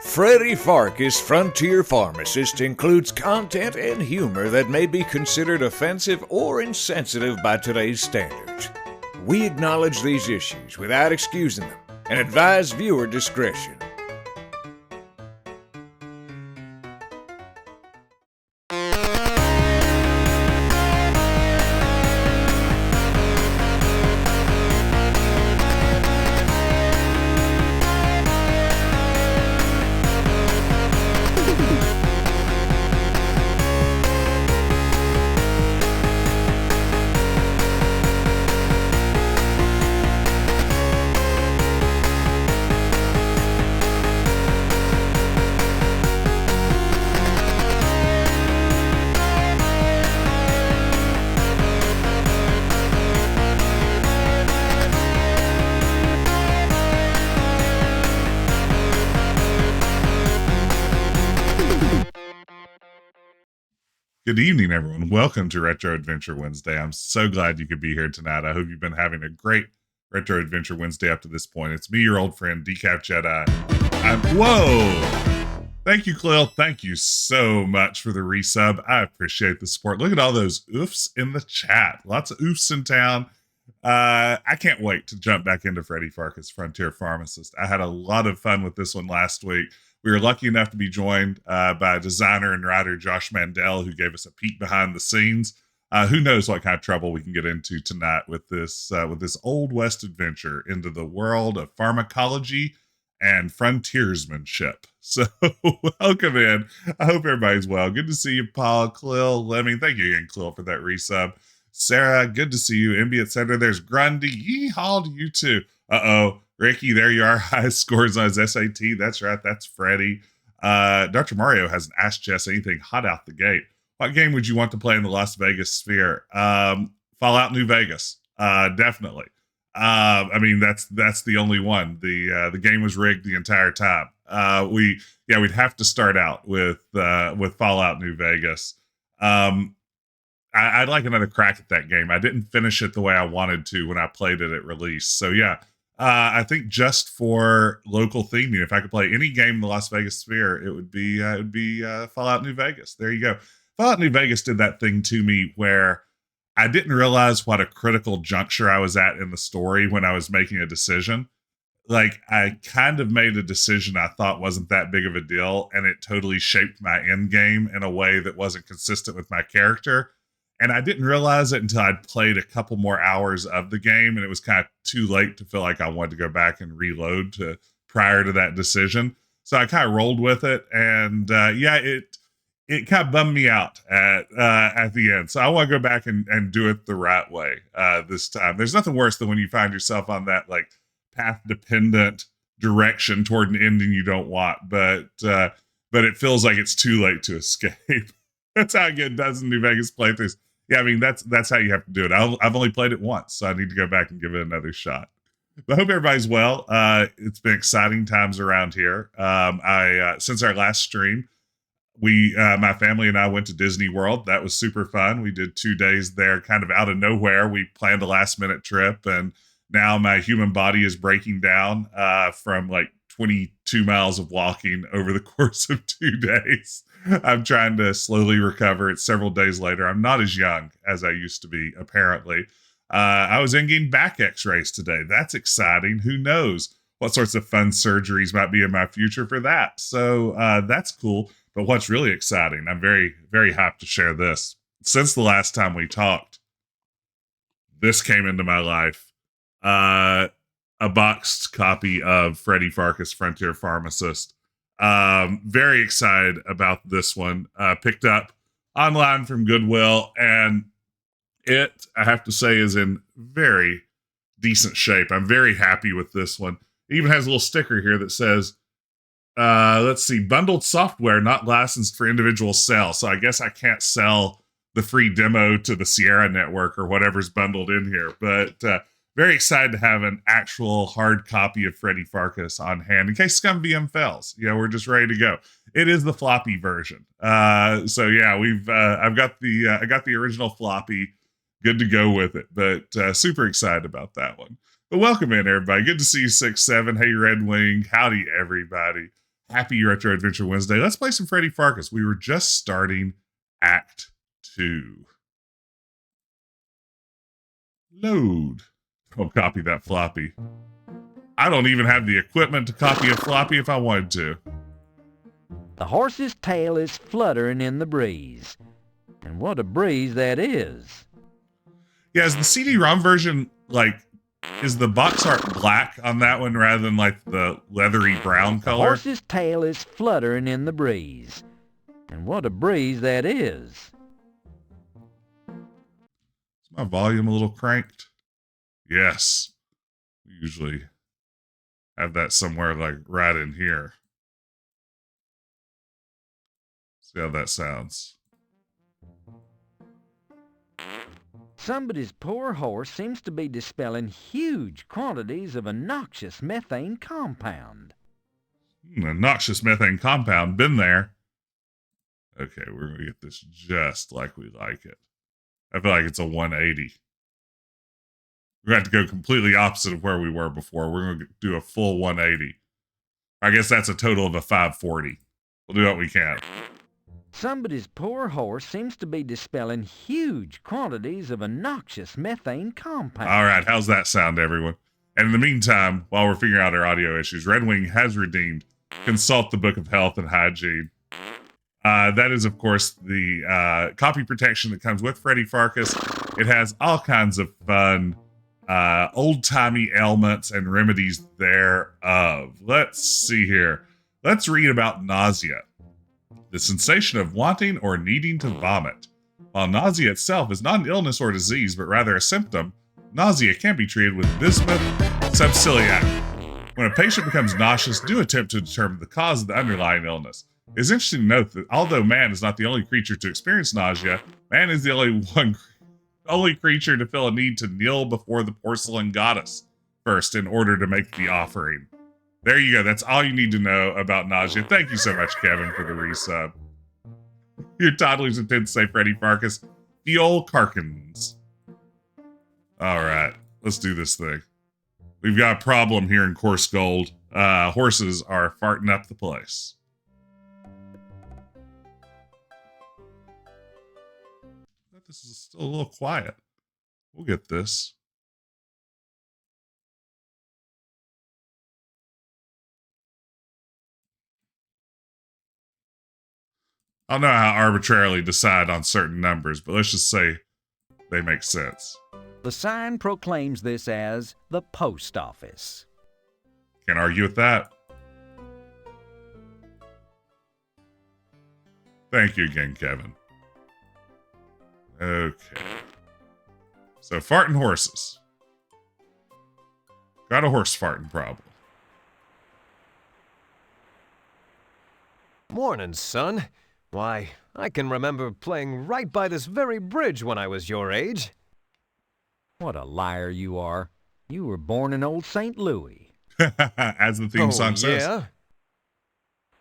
Freddy Pharkas' Frontier Pharmacist includes content and humor that may be considered offensive or insensitive by today's standards. We acknowledge these issues without excusing them and advise viewer discretion. Good evening, everyone. Welcome to Retro Adventure Wednesday. I'm so glad you could be here tonight. I hope you've been having a great Retro Adventure Wednesday up to this point. It's me, your old friend, Decaf Jedi. Whoa! Thank you, Clell. Thank you so much for the resub. I appreciate the support. Look at all those oofs in the chat. Lots of oofs in town. I can't wait to jump back into Freddy Pharkas' Frontier Pharmacist. I had a lot of fun with this one last week. We were lucky enough to be joined by designer and writer Josh Mandel, who gave us a peek behind the scenes. Who knows what kind of trouble we can get into tonight with this Old West adventure into the world of pharmacology and frontiersmanship. So welcome in. I hope everybody's well. Good to see you, Paul, Clill, Lemmy. Thank you again, Clill, for that resub. Sarah, good to see you. MB, etc. There's Grundy. Yeehaw to you too. Uh-oh. Ricky, there you are. Highest scores on his SAT. That's right. That's Freddy. Dr. Mario has an Ask Jess Anything hot out the gate. What game would you want to play in the Las Vegas sphere? Fallout New Vegas. Definitely. I mean, that's the only one. The game was rigged the entire time. We'd have to start out with Fallout New Vegas. I'd like another crack at that game. I didn't finish it the way I wanted to when I played it at release. So yeah. I think just for local theming, if I could play any game in the Las Vegas sphere, it would be Fallout New Vegas. There you go. Fallout New Vegas did that thing to me where I didn't realize what a critical juncture I was at in the story when I was making a decision. Like, I kind of made a decision I thought wasn't that big of a deal, and it totally shaped my end game in a way that wasn't consistent with my character. And I didn't realize it until I'd played a couple more hours of the game, and it was kind of too late to feel like I wanted to go back and reload prior to that decision. So I kind of rolled with it, and it kind of bummed me out at the end. So I want to go back and do it the right way this time. There's nothing worse than when you find yourself on that like path-dependent direction toward an ending you don't want, but it feels like it's too late to escape. That's how I get a dozen New Vegas playthroughs. Yeah, I mean, that's how you have to do it. I've only played it once, so I need to go back and give it another shot. But I hope everybody's well. It's been exciting times around here. Since our last stream, my family and I went to Disney World. That was super fun. We did 2 days there, kind of out of nowhere. We planned a last-minute trip, and now my human body is breaking down from like 22 miles of walking over the course of 2 days. I'm trying to slowly recover. It's several days later. I'm not as young as I used to be, apparently. I was in getting back x-rays today. That's exciting. Who knows what sorts of fun surgeries might be in my future for that. So that's cool. But what's really exciting, I'm very, very hyped to share this. Since the last time we talked, this came into my life. A boxed copy of Freddy Pharkas' Frontier Pharmacist. Very excited about this one. Picked up online from Goodwill, and it, I have to say, is in very decent shape. I'm very happy with this one. It even has a little sticker here that says, let's see, bundled software not licensed for individual sale. So I guess I can't sell the free demo to the Sierra Network or whatever's bundled in here. But very excited to have an actual hard copy of Freddy Pharkas on hand in case Scum VM fails. We're just ready to go. It is the floppy version. So yeah, I got the original floppy, good to go with it. But super excited about that one. But welcome in, everybody. Good to see you, 6-7. Hey, Red Wing. Howdy, everybody. Happy Retro Adventure Wednesday. Let's play some Freddy Pharkas. We were just starting Act 2. Load. I'll copy that floppy. I don't even have the equipment to copy a floppy if I wanted to. The horse's tail is fluttering in the breeze. And what a breeze that is. Yeah, is the CD-ROM version, like, is the box art black on that one rather than, like, the leathery brown color? The horse's tail is fluttering in the breeze. And what a breeze that is. Is my volume a little cranked? Yes. We usually have that somewhere, like, right in here. See how that sounds. Somebody's poor horse seems to be dispelling huge quantities of a noxious methane compound. A noxious methane compound, been there. Okay, we're going to get this just like we like it. I feel like it's a 180. We're going to have to go completely opposite of where we were before. We're going to do a full 180. I guess that's a total of a 540. We'll do what we can. Somebody's poor horse seems to be dispelling huge quantities of a noxious methane compound. All right, how's that sound, everyone? And in the meantime, while we're figuring out our audio issues, Red Wing has redeemed Consult the Book of Health and Hygiene. That is, of course, the copy protection that comes with Freddy Pharkas. It has all kinds of fun, old-timey ailments and remedies thereof. Let's see here. Let's read about nausea. The sensation of wanting or needing to vomit. While nausea itself is not an illness or disease, but rather a symptom, nausea can be treated with bismuth subciliac. When a patient becomes nauseous, do attempt to determine the cause of the underlying illness. It is interesting to note that although man is not the only creature to experience nausea, man is the only creature to feel a need to kneel before the porcelain goddess first in order to make the offering. There you go. That's all you need to know about nausea. Thank you so much, Kevin, for the resub. Your toddlers intend to say Freddy Pharkas. The old Carkins. All right. Let's do this thing. We've got a problem here in Coarsegold. Horses are farting up the place. This is still a little quiet. We'll get this. I don't know how arbitrarily decide on certain numbers, but let's just say they make sense. The sign proclaims this as the post office. Can't argue with that. Thank you again, Kevin. Okay. So, farting horses. Got a horse farting problem. Morning, son. Why, I can remember playing right by this very bridge when I was your age. What a liar you are. You were born in old St. Louis. As the theme song says. Yeah?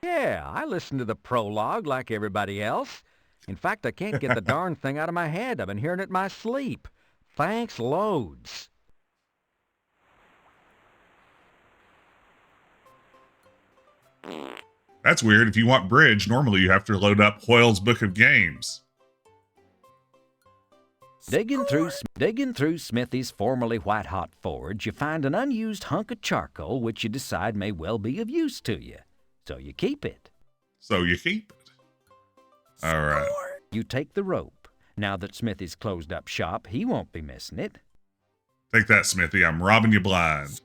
Yeah, I listened to the prologue like everybody else. In fact, I can't get the darn thing out of my head. I've been hearing it in my sleep. Thanks loads. That's weird. If you want bridge, normally you have to load up Hoyle's Book of Games. Digging through Smithy's formerly white-hot forge, you find an unused hunk of charcoal which you decide may well be of use to you. So you keep it. So you keep it. All right. You take the rope. Now that Smithy's closed up shop, he won't be missing it. Take that, Smithy. I'm robbing you blind.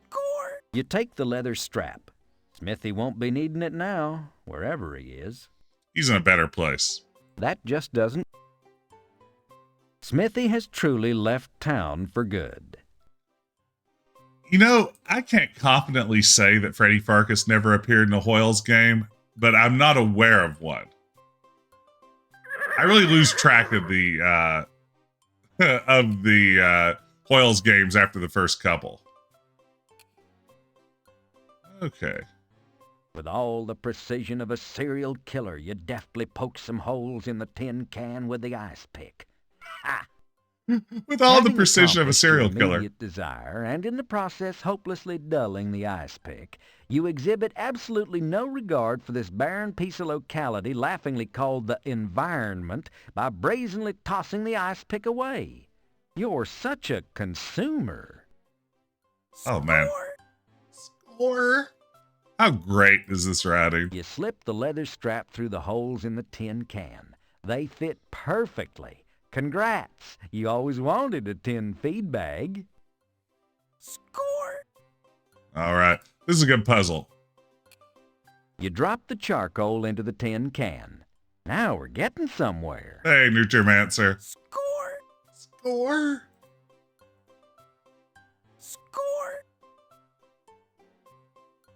You take the leather strap. Smithy won't be needing it now, wherever he is. He's in a better place. That just doesn't. Smithy has truly left town for good. You know, I can't confidently say that Freddy Pharkas never appeared in a Hoyle's game, but I'm not aware of one. I really lose track of the Hoyle's games after the first couple. Okay. With all the precision of a serial killer, you deftly poke some holes in the tin can with the ice pick. Ha! With all the Having precision of a accomplished serial your killer. immediate desire, and in the process hopelessly dulling the ice pick, you exhibit absolutely no regard for this barren piece of locality laughingly called the environment by brazenly tossing the ice pick away. You're such a consumer. Oh, man. Score. How great is this writing? You slip the leather strap through the holes in the tin can. They fit perfectly. Congrats! You always wanted a tin feed bag. Score! All right. This is a good puzzle. You drop the charcoal into the tin can. Now we're getting somewhere. Hey, Nutrimancer. Score! Score. Score!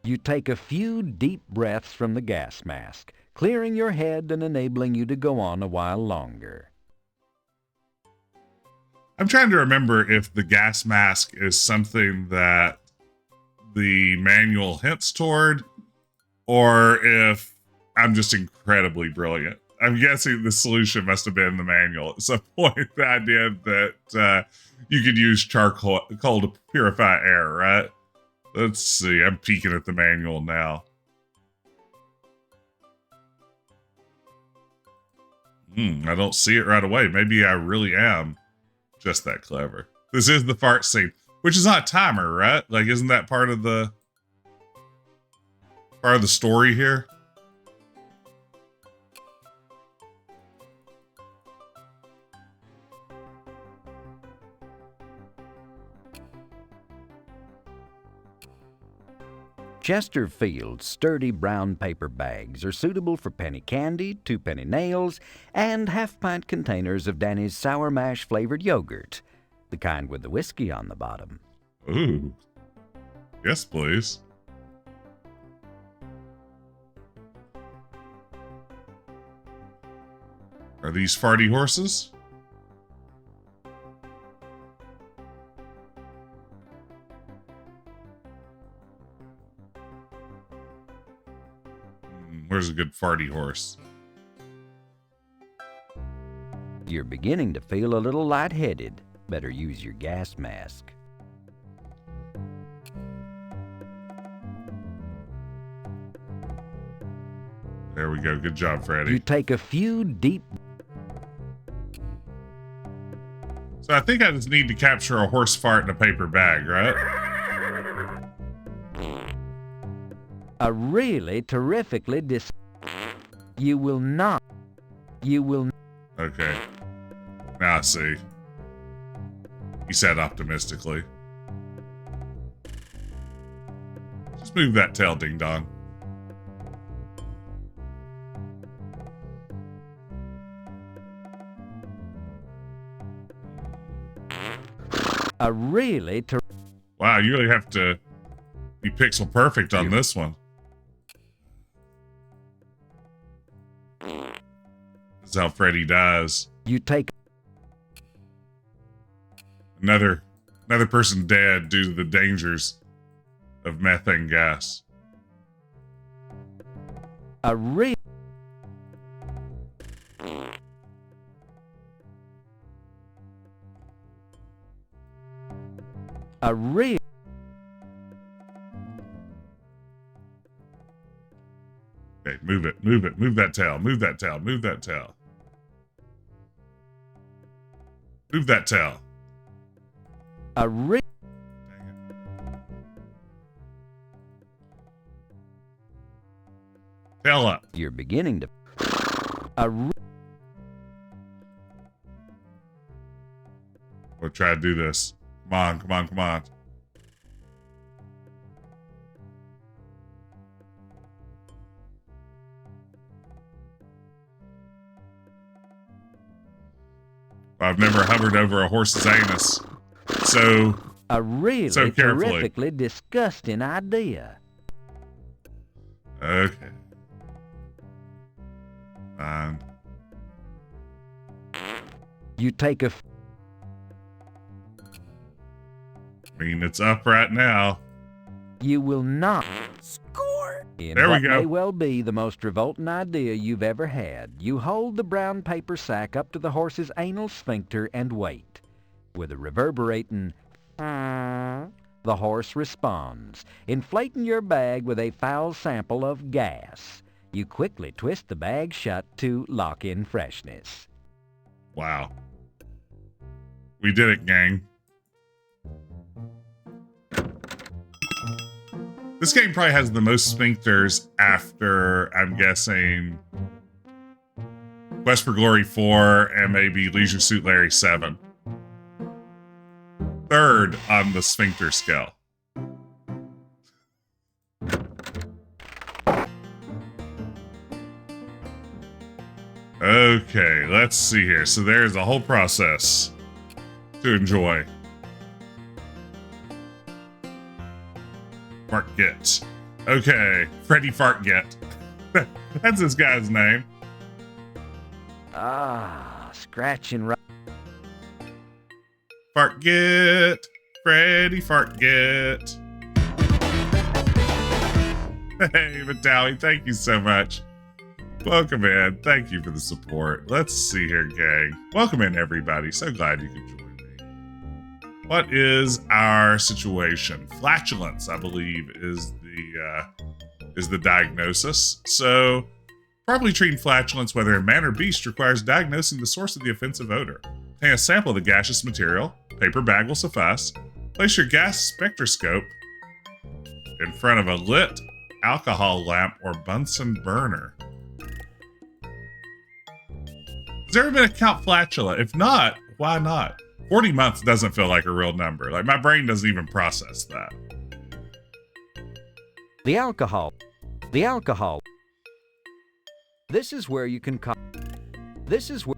You take a few deep breaths from the gas mask, clearing your head and enabling you to go on a while longer. I'm trying to remember if the gas mask is something that the manual hints toward, or if I'm just incredibly brilliant. I'm guessing the solution must have been the manual at some point. The idea that you could use charcoal to purify air, right? Let's see. I'm peeking at the manual now. I don't see it right away. Maybe I really am just that clever. This is the fart scene, which is not a timer, right? Like, isn't that part of the story here? Chesterfield's sturdy brown paper bags are suitable for penny candy, two-penny nails, and half-pint containers of Danny's Sour Mash-flavored yogurt, the kind with the whiskey on the bottom. Ooh. Yes, please. Are these farty horses? Where's a good farty horse? You're beginning to feel a little lightheaded. Better use your gas mask. There we go. Good job, Freddy. You take a few deep... So I think I just need to capture a horse fart in a paper bag, right? A really terrifically You will not. Okay. Now I see. He said optimistically. Just move that tail, ding dong. Wow, you really have to be pixel perfect on this one. This is how Freddy dies. You take Another person dead due to the dangers of methane gas. a real... A real... Okay, move it, move it, move that tail, move that tail, move that tail. Move that tail. A real... Dang it. Tail up. You're beginning to... A re... We'll try to do this. Come on, come on, come on. I've never hovered over a horse's anus. A really so carefully. terrifically disgusting idea. Okay. Fine. You take a... I mean, it's up right now. You will not score in There we what go. may well be the most revolting idea you've ever had. You hold the brown paper sack up to the horse's anal sphincter and wait. With a reverberating the horse responds, inflating your bag with a foul sample of gas. You quickly twist the bag shut to lock in freshness. Wow. We did it, gang. This game probably has the most sphincters after, I'm guessing, Quest for Glory 4 and maybe Leisure Suit Larry 7. Third on the sphincter scale. Okay, let's see here. So there's a whole process to enjoy. Fartget. Okay, Freddy Pharkas. That's this guy's name. Scratching right. Fartget. Freddy Pharkas. Hey, Vitaly, thank you so much. Welcome in. Thank you for the support. Let's see here, gang. Welcome in, everybody. So glad you could join me. What is our situation? Flatulence, I believe, is the diagnosis. So, properly treating flatulence, whether in man or beast, requires diagnosing the source of the offensive odor. Take a sample of the gaseous material. Paper bag will suffice. Place your gas spectroscope in front of a lit alcohol lamp or Bunsen burner. Has there ever been a Count Flatula? If not, why not? 40 months doesn't feel like a real number. Like, my brain doesn't even process that. The alcohol. This is where you can This is where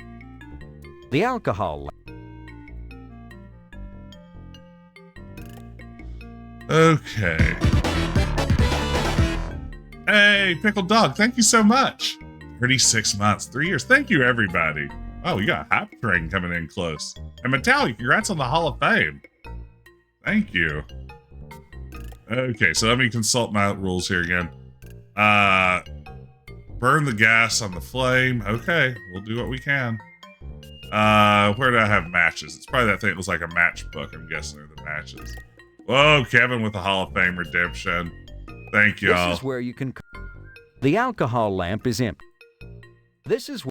the alcohol. Okay. Hey, Pickled Dog, thank you so much. 36 months, 3 years. Thank you, everybody. Oh, we got a hype train coming in close. And Metallic, congrats on the Hall of Fame. Thank you. Okay, so let me consult my rules here again. Burn the gas on the flame. Okay, we'll do what we can. Where do I have matches? It's probably that thing that was like a matchbook, I'm guessing, are the matches. Whoa, Kevin with the Hall of Fame redemption. Thank you all. This is where you can. The alcohol lamp is empty. This is.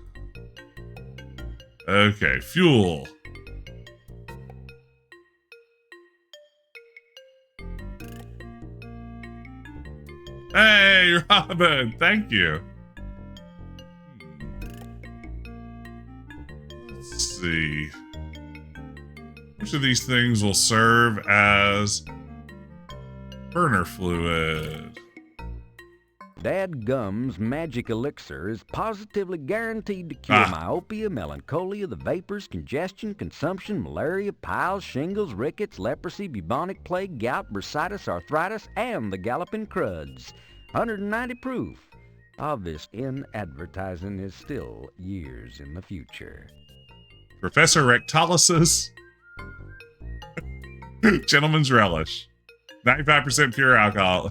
Okay, fuel. Hey, Robin, thank you. Let's see. Which of these things will serve as burner fluid? Dadgum's magic elixir is positively guaranteed to cure myopia, melancholia, the vapors, congestion, consumption, malaria, piles, shingles, rickets, leprosy, bubonic plague, gout, bursitis, arthritis, and the galloping cruds. 190 proof. Obvious in advertising is still years in the future. Professor Rectalysis. Gentleman's Relish. 95% pure alcohol.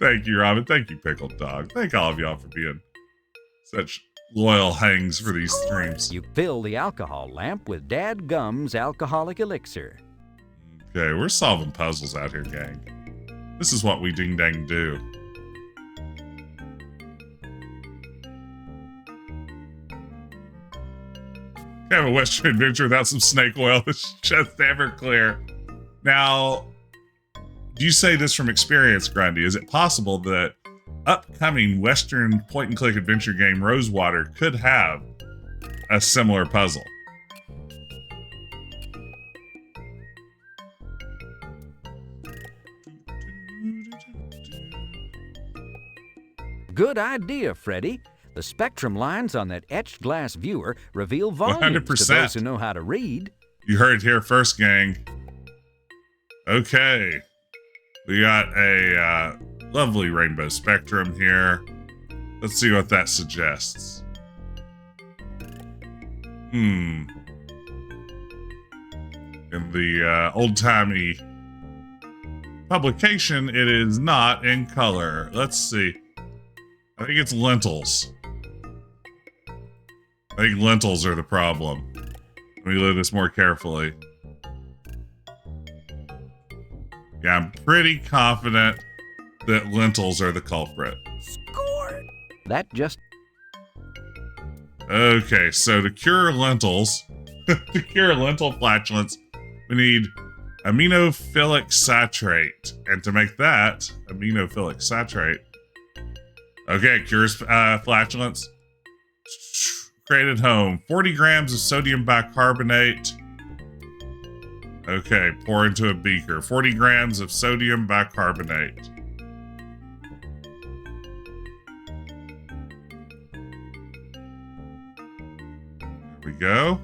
Thank you, Robin. Thank you, Pickled Dog. Thank all of y'all for being such loyal hangs for these streams. You fill the alcohol lamp with Dadgum's alcoholic elixir. Okay, we're solving puzzles out here, gang. This is what we ding-dang do. Have a Western adventure without some snake oil. It's just never clear. Now, do you say this from experience, Grundy? Is it possible that upcoming Western point-and-click adventure game Rosewater could have a similar puzzle? Good idea, Freddy. The spectrum lines on that etched glass viewer reveal volumes 100%. to those who know how to read. You heard it here first, gang. Okay. We got a lovely rainbow spectrum here. Let's see what that suggests. In the old-timey publication, it is not in color. Let's see. I think it's lentils. I think lentils are the problem. Let me look at this more carefully. Yeah, I'm pretty confident that lentils are the culprit. Score! That just... Okay, so to cure lentils, to cure lentil flatulence, we need aminophilic citrate. And to make that, aminophilic citrate, okay, cures flatulence. Created home. 40 grams of sodium bicarbonate. Okay, pour into a beaker. 40 grams of sodium bicarbonate. There we go.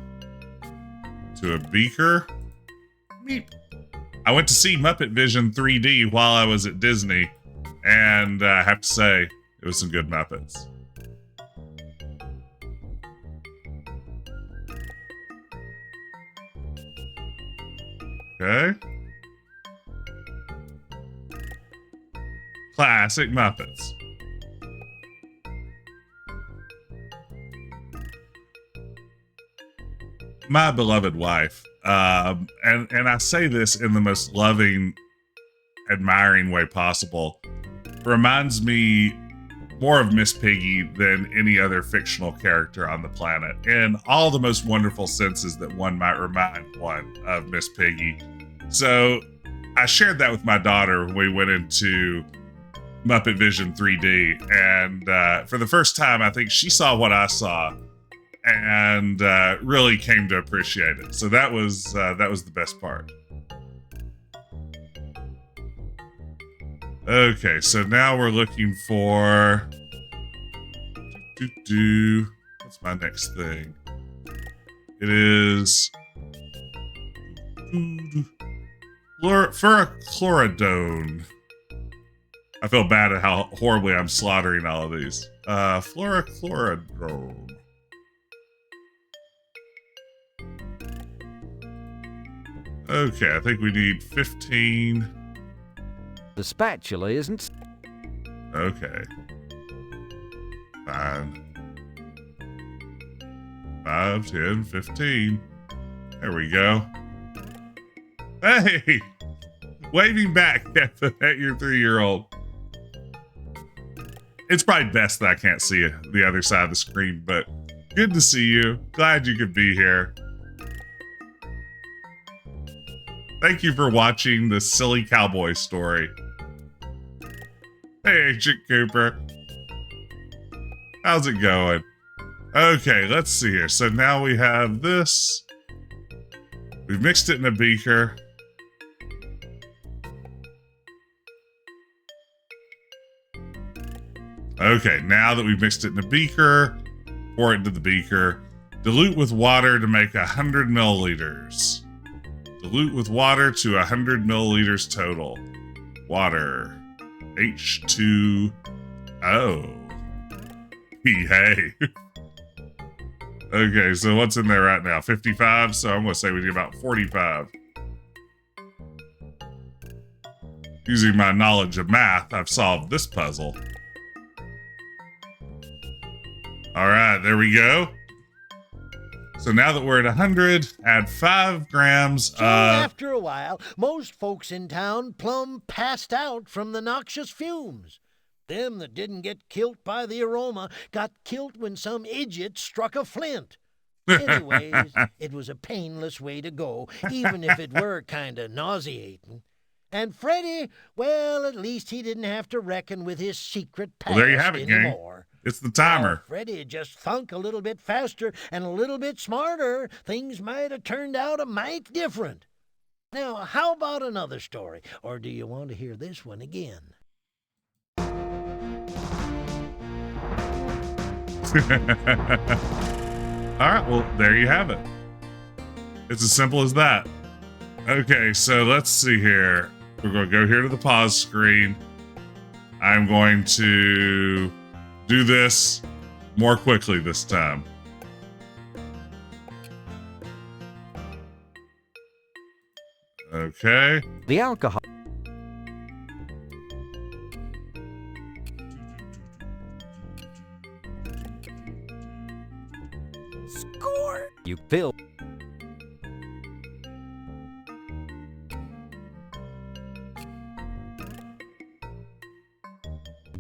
To a beaker. Meep. I went to see Muppet Vision 3D while I was at Disney, and I have to say, it was some good Muppets. Okay. Classic Muppets. My beloved wife, and I say this in the most loving, admiring way possible, reminds me more of Miss Piggy than any other fictional character on the planet, in all the most wonderful senses that one might remind one of Miss Piggy. So I shared that with my daughter when we went into Muppet Vision 3D, and for the first time, I think she saw what I saw and really came to appreciate it. So that was the best part. Okay, so now we're looking for what's my next thing? It is fluorochloridone. I feel bad at how horribly I'm slaughtering all of these. Fluorochloridone. Okay, I think we need 15. The spatula isn't... Okay. Fine. 5, 10, 15. There we go. Hey! Waving back at your 3-year-old. It's probably best that I can't see the other side of the screen, but good to see you. Glad you could be here. Thank you for watching this silly cowboy story. Hey, Agent Cooper. How's it going? Okay, let's see here. So now we have this. We've mixed it in a beaker. Okay, now that we've mixed it in a beaker, pour it into the beaker. Dilute with water to make 100 milliliters. Dilute with water to 100 milliliters total. Water. H2O. Hey. Okay, so what's in there right now? 55, so I'm going to say we need about 45. Using my knowledge of math, I've solved this puzzle. All right, there we go. So now that we're at 100, add 5 grams of... So after a while, most folks in town plumb passed out from the noxious fumes. Them that didn't get killed by the aroma got killed when some idiot struck a flint. Anyways, it was a painless way to go, even if it were kinda nauseating. And Freddy, well, at least he didn't have to reckon with his secret past there you have it, gang. anymore. It's the timer. If Freddy had just thunk a little bit faster and a little bit smarter, things might have turned out a mite different. Now, how about another story? Or do you want to hear this one again? All right, well, there you have it. It's as simple as that. Okay, so let's see here. We're going to go here to the pause screen. I'm going to do this more quickly this time. Okay. The alcohol... Score! You fill...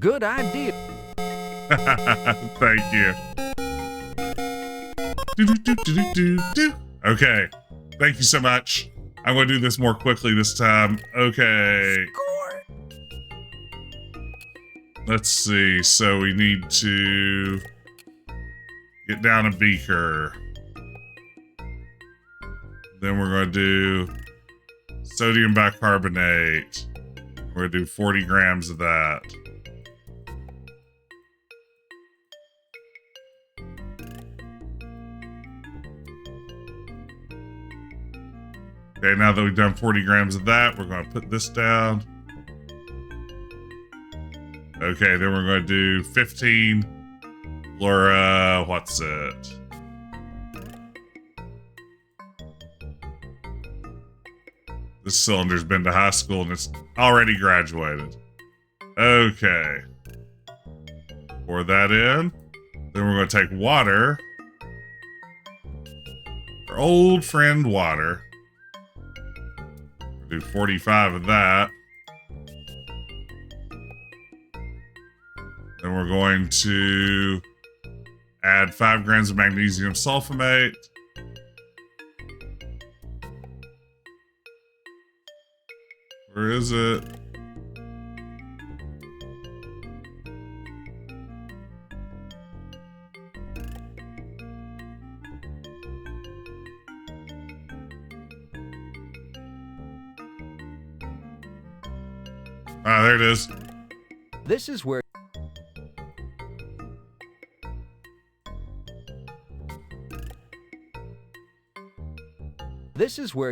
Good idea. Thank you. Okay. Thank you so much. I'm going to do this more quickly this time. Okay. Let's see. So we need to get down a beaker. Then we're going to do sodium bicarbonate. We're going to do 40 grams of that. Okay, now that we've done 40 grams of that, we're going to put this down. Okay, then we're going to do 15 Laura, what's it? This cylinder's been to high school and it's already graduated. Okay. Pour that in. Then we're going to take water. Our old friend water. We'll do 45 of that. Then we're going to add 5 grams of magnesium sulfamate. Where is it? Ah, there it is. This is where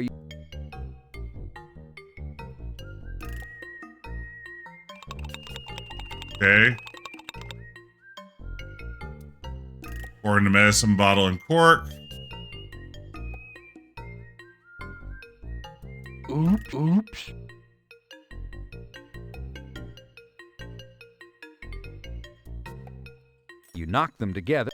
you Okay. Pour in the medicine bottle and cork. Oops. You knock them together.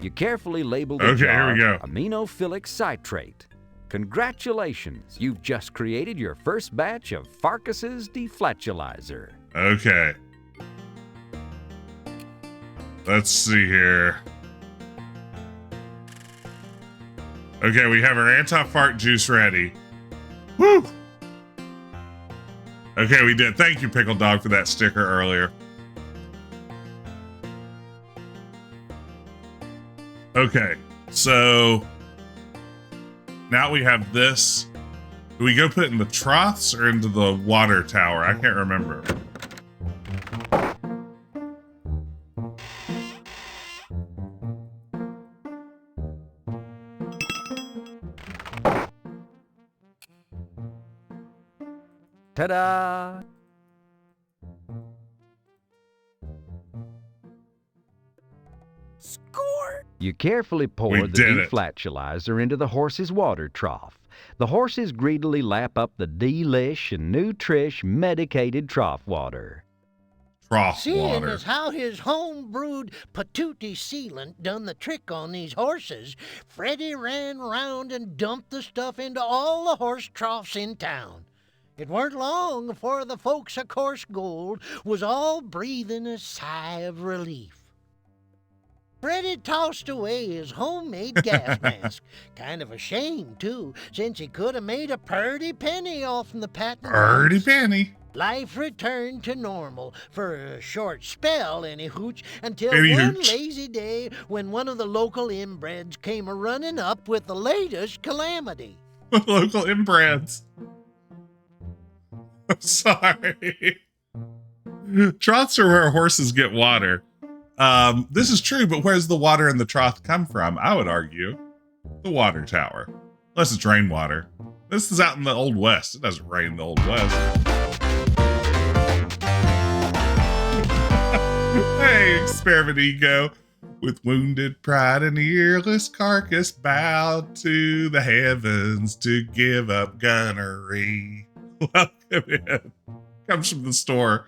You carefully label the Okay, jar here we go. aminophilic citrate. Congratulations, you've just created your first batch of Pharkas's deflatulizer. Okay. Let's see here. Okay, we have our anti-fart juice ready. Woo! Okay, we did. Thank you, Pickle Dog, for that sticker earlier. Okay, so now we have this. Do we go put it in the troughs or into the water tower? I can't remember. Ta-da! Score! You carefully pour We the did it. deflatulizer into the horse's water trough. The horses greedily lap up the delish and nutrish medicated trough water. Trough Seeing water. as how his home-brewed patootie sealant done the trick on these horses, Freddy ran round and dumped the stuff into all the horse troughs in town. It weren't long before the folks of Coarsegold was all breathing a sigh of relief. Freddy tossed away his homemade gas mask. Kind of a shame, too, since he could have made a purty penny off from the patent. Purty rights. penny. Life returned to normal for a short spell, any hooch, until Any one hooch. lazy day when one of the local inbreds came a-running up with the latest calamity. Local inbreds. I'm sorry. Troughs are where horses get water. This is true, but where's the water in the trough come from? I would argue the water tower. Unless it's rainwater. This is out in the Old West. It doesn't rain in the Old West. Hey, experiment ego. With wounded pride and earless carcass bowed to the heavens to give up gunnery. Welcome in. Comes from the store.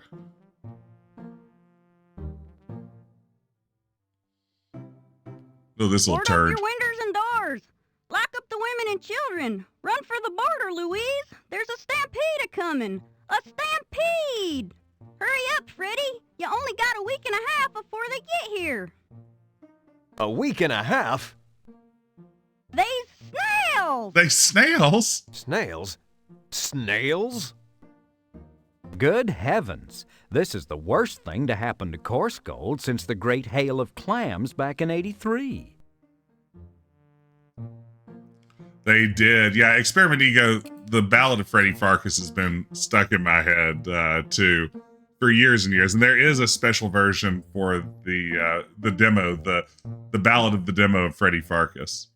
Oh, this little Board up turd. your windows and doors. Lock up the women and children. Run for the border, Louise. There's a stampede a-coming. A need. Hurry up, Freddy. You only got a week and a half before they get here. A week and a half? They snails! They snails? Snails? Snails? Good heavens! This is the worst thing to happen to Coarsegold since the great hail of clams back in '83. They did. Yeah, Experiment Ego, the Ballad of Freddy Pharkas has been stuck in my head, too, for years and years. And there is a special version for the demo, the Ballad of the Demo of Freddy Pharkas.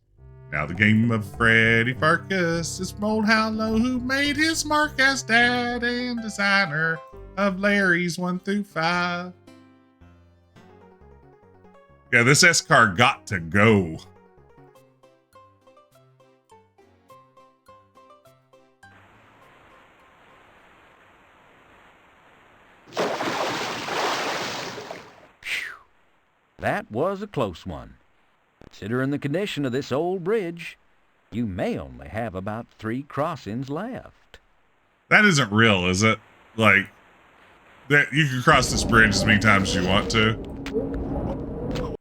Now the game of Freddy Pharkas is from Old Hallow, who made his mark as dad and designer of Larry's 1 through 5. Yeah, this S-car got to go. That was a close one. Considering the condition of this old bridge, you may only have about 3 crossings left. That isn't real, is it? Like, that you can cross this bridge as many times as you want to.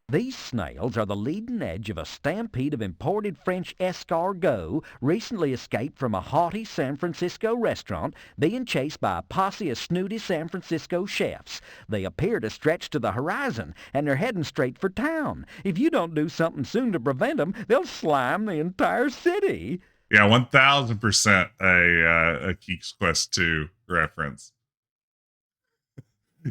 These snails are the leading edge of a stampede of imported French escargot recently escaped from a haughty San Francisco restaurant being chased by a posse of snooty San Francisco chefs. They appear to stretch to the horizon, and they're heading straight for town. If you don't do something soon to prevent them, they'll slime the entire city. Yeah, 1000% a Geek's Quest 2 reference.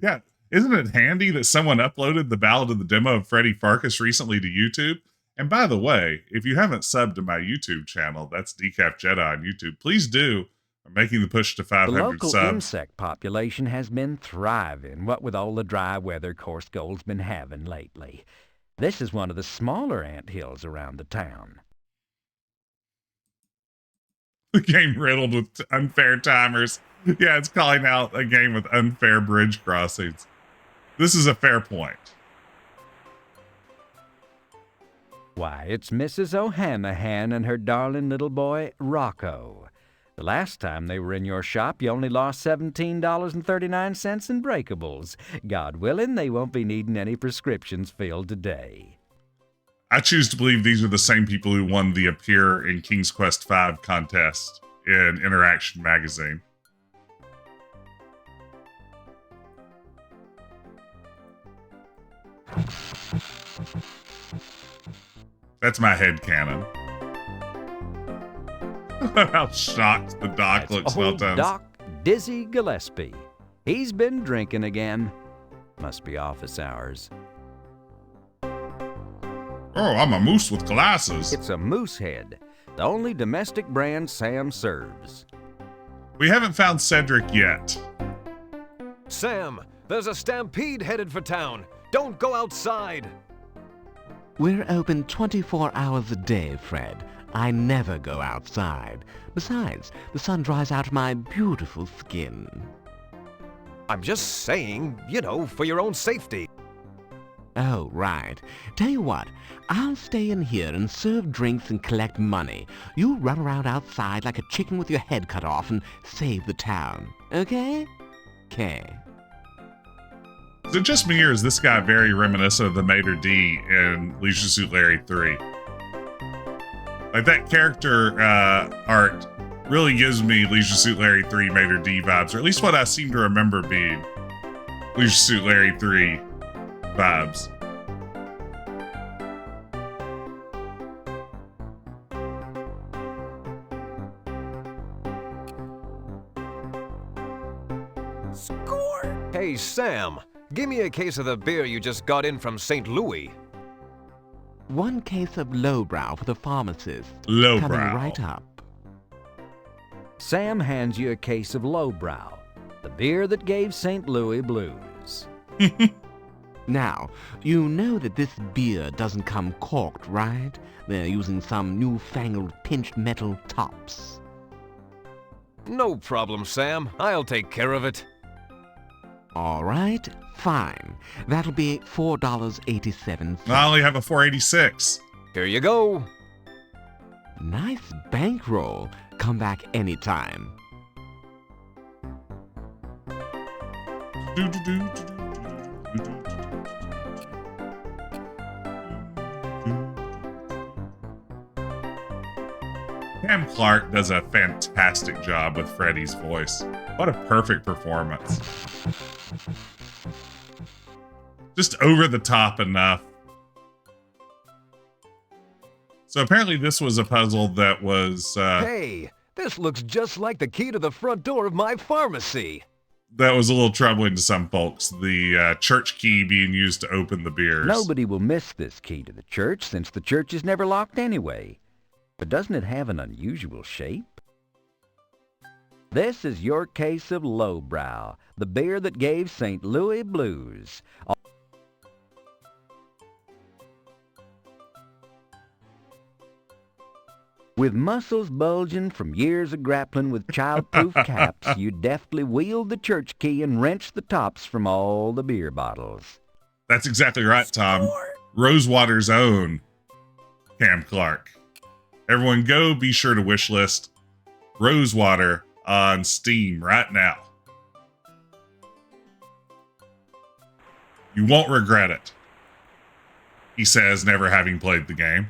Yeah. Isn't it handy that someone uploaded the Ballad of the Demo of Freddy Pharkas recently to YouTube? And by the way, if you haven't subbed to my YouTube channel, that's Decaf Jedi on YouTube, please do. I'm making the push to 500 The local subs. insect population has been thriving, what with all the dry weather Coarsegold's been having lately. This is one of the smaller anthills around the town. The game riddled with unfair timers. Yeah, it's calling out a game with unfair bridge crossings. This is a fair point. Why, it's Mrs. O'Hanahan and her darling little boy, Rocco. The last time they were in your shop, you only lost $17.39 in breakables. God willing, they won't be needing any prescriptions filled today. I choose to believe these are the same people who won the Appear in King's Quest V contest in Interaction magazine. That's my headcanon. How shocked the doc looks Old sometimes. Doc Dizzy Gillespie. He's been drinking again. Must be office hours. Oh, I'm a moose with glasses. It's a Moosehead, the only domestic brand Sam serves. We haven't found Cedric yet. Sam, there's a stampede headed for town. Don't go outside. We're open 24 hours a day, Fred. I never go outside. Besides, the sun dries out my beautiful skin. I'm just saying, you know, for your own safety. Oh, right. Tell you what, I'll stay in here and serve drinks and collect money. You run around outside like a chicken with your head cut off and save the town. Okay? Okay. Is it just me, or is this guy very reminiscent of the Mater D in Leisure Suit Larry 3? Like, that character art really gives me Leisure Suit Larry 3 Mater D vibes, or at least what I seem to remember being Leisure Suit Larry 3 vibes. Score! Hey, Sam, give me a case of the beer you just got in from St. Louis. 1 case of lowbrow for the pharmacist. Lowbrow. Coming right up. Sam hands you a case of Lowbrow, the beer that gave St. Louis blues. Now, you know that this beer doesn't come corked, right? They're using some newfangled pinched metal tops. No problem, Sam. I'll take care of it. All right, fine. That'll be $4.87. I only have a 486. Here you go. Nice bankroll. Come back anytime. Cam Clark does a fantastic job with Freddy's voice. What a perfect performance. Just over the top enough. So apparently this was a puzzle that was... Hey, this looks just like the key to the front door of my pharmacy. That was a little troubling to some folks. The church key being used to open the beers. Nobody will miss this key to the church since the church is never locked anyway. But doesn't it have an unusual shape? This is your case of lowbrow, the beer that gave St. Louis blues. With muscles bulging from years of grappling with child-proof caps, you deftly wield the church key and wrench the tops from all the beer bottles. That's exactly right, Tom. Rosewater's own Cam Clark. Everyone go be sure to wishlist Rosewater on Steam right now. You won't regret it, he says, never having played the game.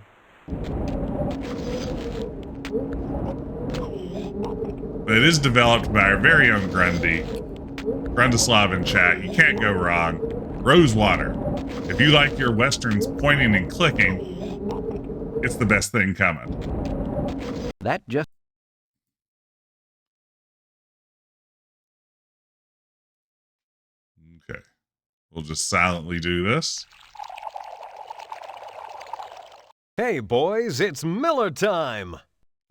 But it is developed by our very own Grundy. Grundislav in chat, you can't go wrong. Rosewater. If you like your westerns pointing and clicking, it's the best thing coming. That just... Okay. We'll just silently do this. Hey, boys, it's Miller time.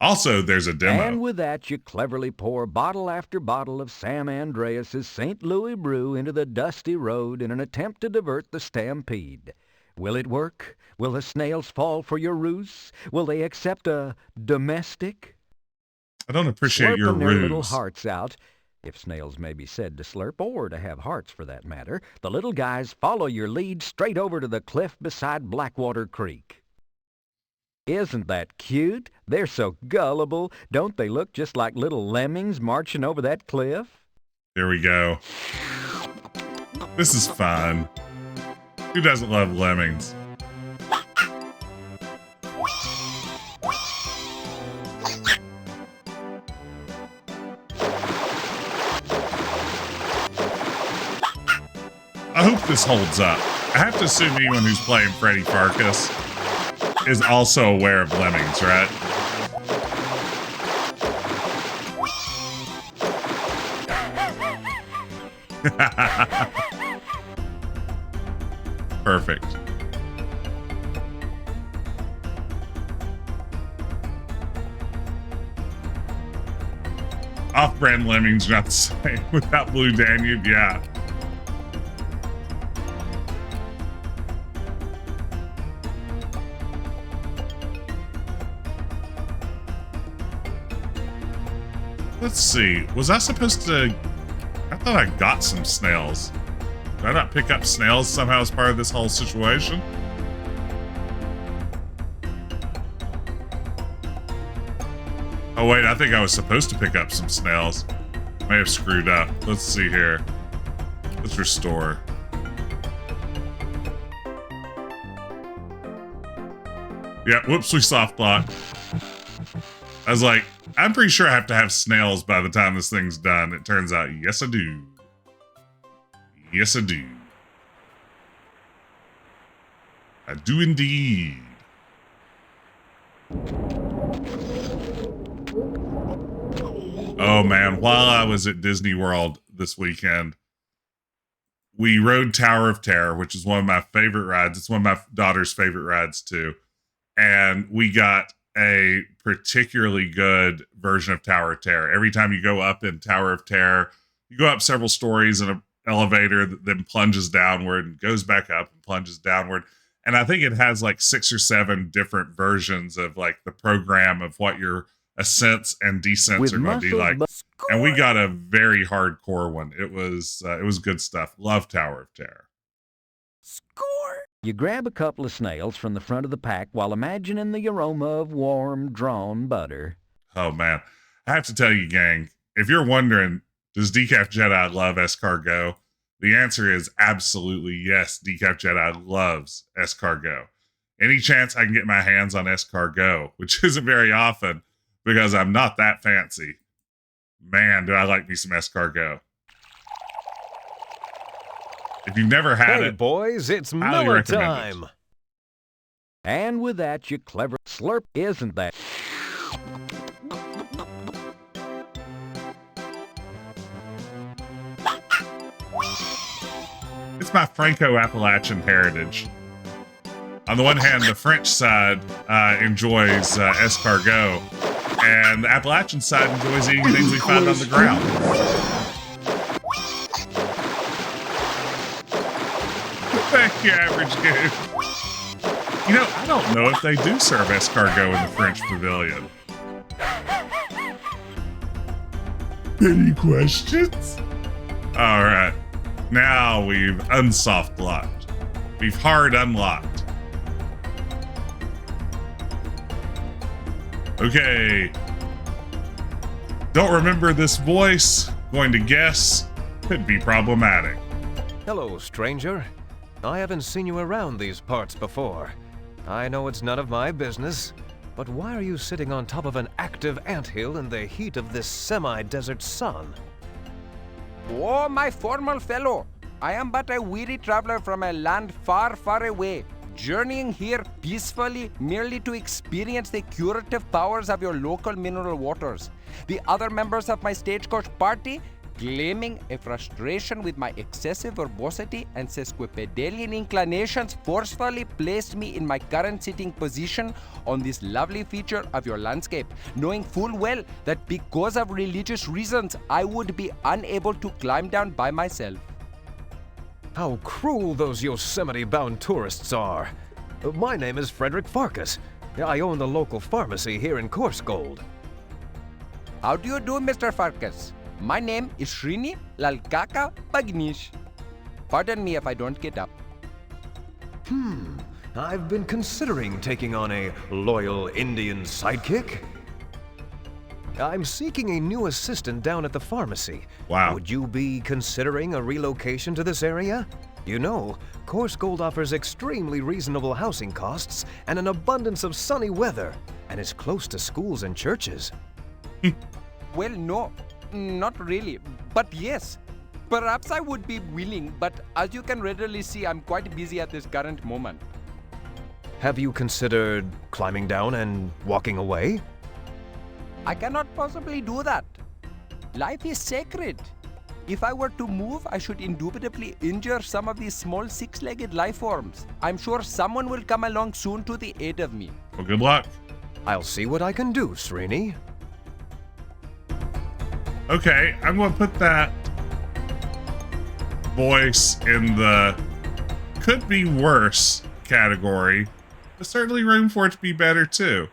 Also, there's a demo. And with that, you cleverly pour bottle after bottle of Sam Andreas's St. Louis brew into the dusty road in an attempt to divert the stampede. Will it work? Will the snails fall for your ruse? Will they accept a domestic? I don't appreciate your Slurping their little ruse. hearts out, if snails may be said to slurp, or to have hearts for that matter, the little guys follow your lead straight over to the cliff beside Blackwater Creek. Isn't that cute? They're so gullible. Don't they look just like little lemmings marching over that cliff? Here we go. This is fun. Who doesn't love lemmings? I hope this holds up. I have to assume anyone who's playing Freddy Pharkas is also aware of lemmings, right? Perfect. Off-brand lemmings, not the same. Without Blue Danube, yeah. Let's see. Was I supposed to... I thought I got some snails. Did I not pick up snails somehow as part of this whole situation? Oh wait, I think I was supposed to pick up some snails. May have screwed up. Let's see here. Let's restore. Yeah, whoops, we soft locked. I was like, I'm pretty sure I have to have snails by the time this thing's done. It turns out, yes I do. Yes I do. I do indeed. Oh man, while I was at Disney World this weekend, we rode Tower of Terror, which is one of my favorite rides. It's one of my daughter's favorite rides too. And we got a particularly good version of Tower of Terror. Every time you go up in Tower of Terror, you go up several stories in an elevator that then plunges downward and goes back up and plunges downward. And I think it has like 6 or 7 different versions of like the program of what your ascents and descents are going to be like. And we got a very hardcore one. It was good stuff. Love Tower of Terror. Score! You grab a couple of snails from the front of the pack while imagining the aroma of warm, drawn butter. Oh, man. I have to tell you, gang, if you're wondering, does Decaf Jedi love escargot? The answer is absolutely yes. Decaf Jedi loves escargot. Any chance I can get my hands on escargot, which isn't very often because I'm not that fancy. Man, do I like me some escargot. If you've never had Hey, it, boys, it's highly Miller recommend it. time. And with that, you clever slurp, isn't that? It's my Franco-Appalachian heritage. On the one hand, the French side enjoys escargot, and the Appalachian side enjoys eating things we find on the ground. Thank you, Average Goose. You know, I don't know if they do serve escargot in the French pavilion. Any questions? All right. Now we've unsoft locked. We've hard unlocked. Okay. Don't remember this voice. Going to guess. Could be problematic. Hello, stranger. I haven't seen you around these parts before. I know it's none of my business, but why are you sitting on top of an active anthill in the heat of this semi-desert sun? Oh, my formal fellow, I am but a weary traveler from a land far, far away, journeying here peacefully merely to experience the curative powers of your local mineral waters. The other members of my stagecoach party, claiming a frustration with my excessive verbosity and sesquipedalian inclinations, forcefully placed me in my current sitting position on this lovely feature of your landscape, knowing full well that because of religious reasons, I would be unable to climb down by myself. How cruel those Yosemite-bound tourists are. My name is Freddy Pharkas. I own the local pharmacy here in Coarsegold. How do you do, Mr. Pharkas? My name is Srini Lalkaka Pagnish. Pardon me if I don't get up. I've been considering taking on a loyal Indian sidekick. I'm seeking a new assistant down at the pharmacy. Wow. Would you be considering a relocation to this area? You know, Coarsegold offers extremely reasonable housing costs and an abundance of sunny weather, and is close to schools and churches. Well, no, not really, but yes. Perhaps I would be willing, but as you can readily see, I'm quite busy at this current moment. Have you considered climbing down and walking away? I cannot possibly do that. Life is sacred. If I were to move, I should indubitably injure some of these small six-legged life forms. I'm sure someone will come along soon to the aid of me. Well, good luck. I'll see what I can do, Srini. Okay, I'm going to put that voice in the could be worse category. There's certainly room for it to be better, too.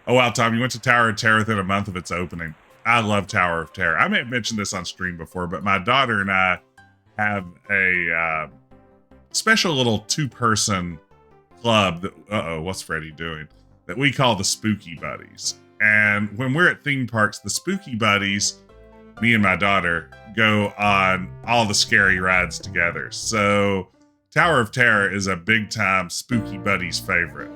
Oh, wow, Tom, you went to Tower of Terror within a month of its opening. I love Tower of Terror. I may have mentioned this on stream before, but my daughter and I have a special little two-person club that, what's Freddy doing? That we call the Spooky Buddies. And when we're at theme parks, the Spooky Buddies, me and my daughter, go on all the scary rides together. So Tower of Terror is a big-time Spooky Buddies favorite.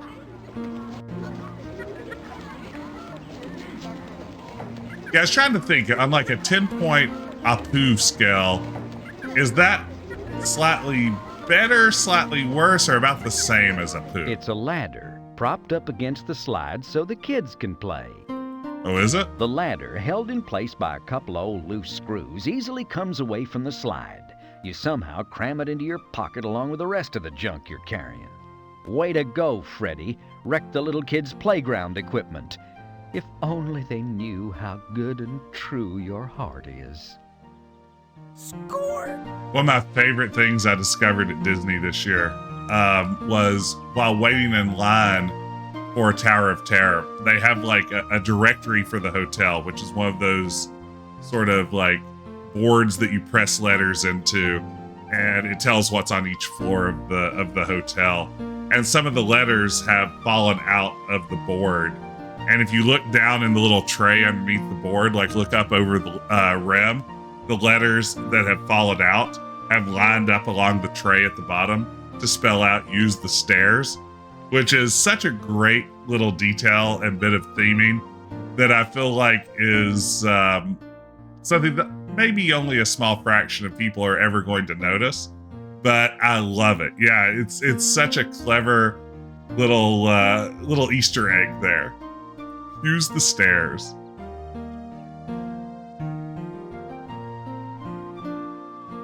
Yeah, I was trying to think, on like a 10-point Apu scale, is that slightly better, slightly worse, or about the same as Apu? It's a ladder propped up against the slide so the kids can play. Oh, is it? The ladder, held in place by a couple of old loose screws, easily comes away from the slide. You somehow cram it into your pocket along with the rest of the junk you're carrying. Way to go, Freddy. Wrecked the little kids' playground equipment. If only they knew how good and true your heart is. Score! One of my favorite things I discovered at Disney this year was while waiting in line for Tower of Terror, they have like a directory for the hotel, which is one of those sort of like boards that you press letters into, and it tells what's on each floor of the hotel. And some of the letters have fallen out of the board. And if you look down in the little tray underneath the board, like look up over the rim, the letters that have fallen out have lined up along the tray at the bottom to spell out "use the stairs," which is such a great little detail and bit of theming that I feel like is something that maybe only a small fraction of people are ever going to notice, but I love it. Yeah, it's such a clever little Easter egg there. Use the stairs.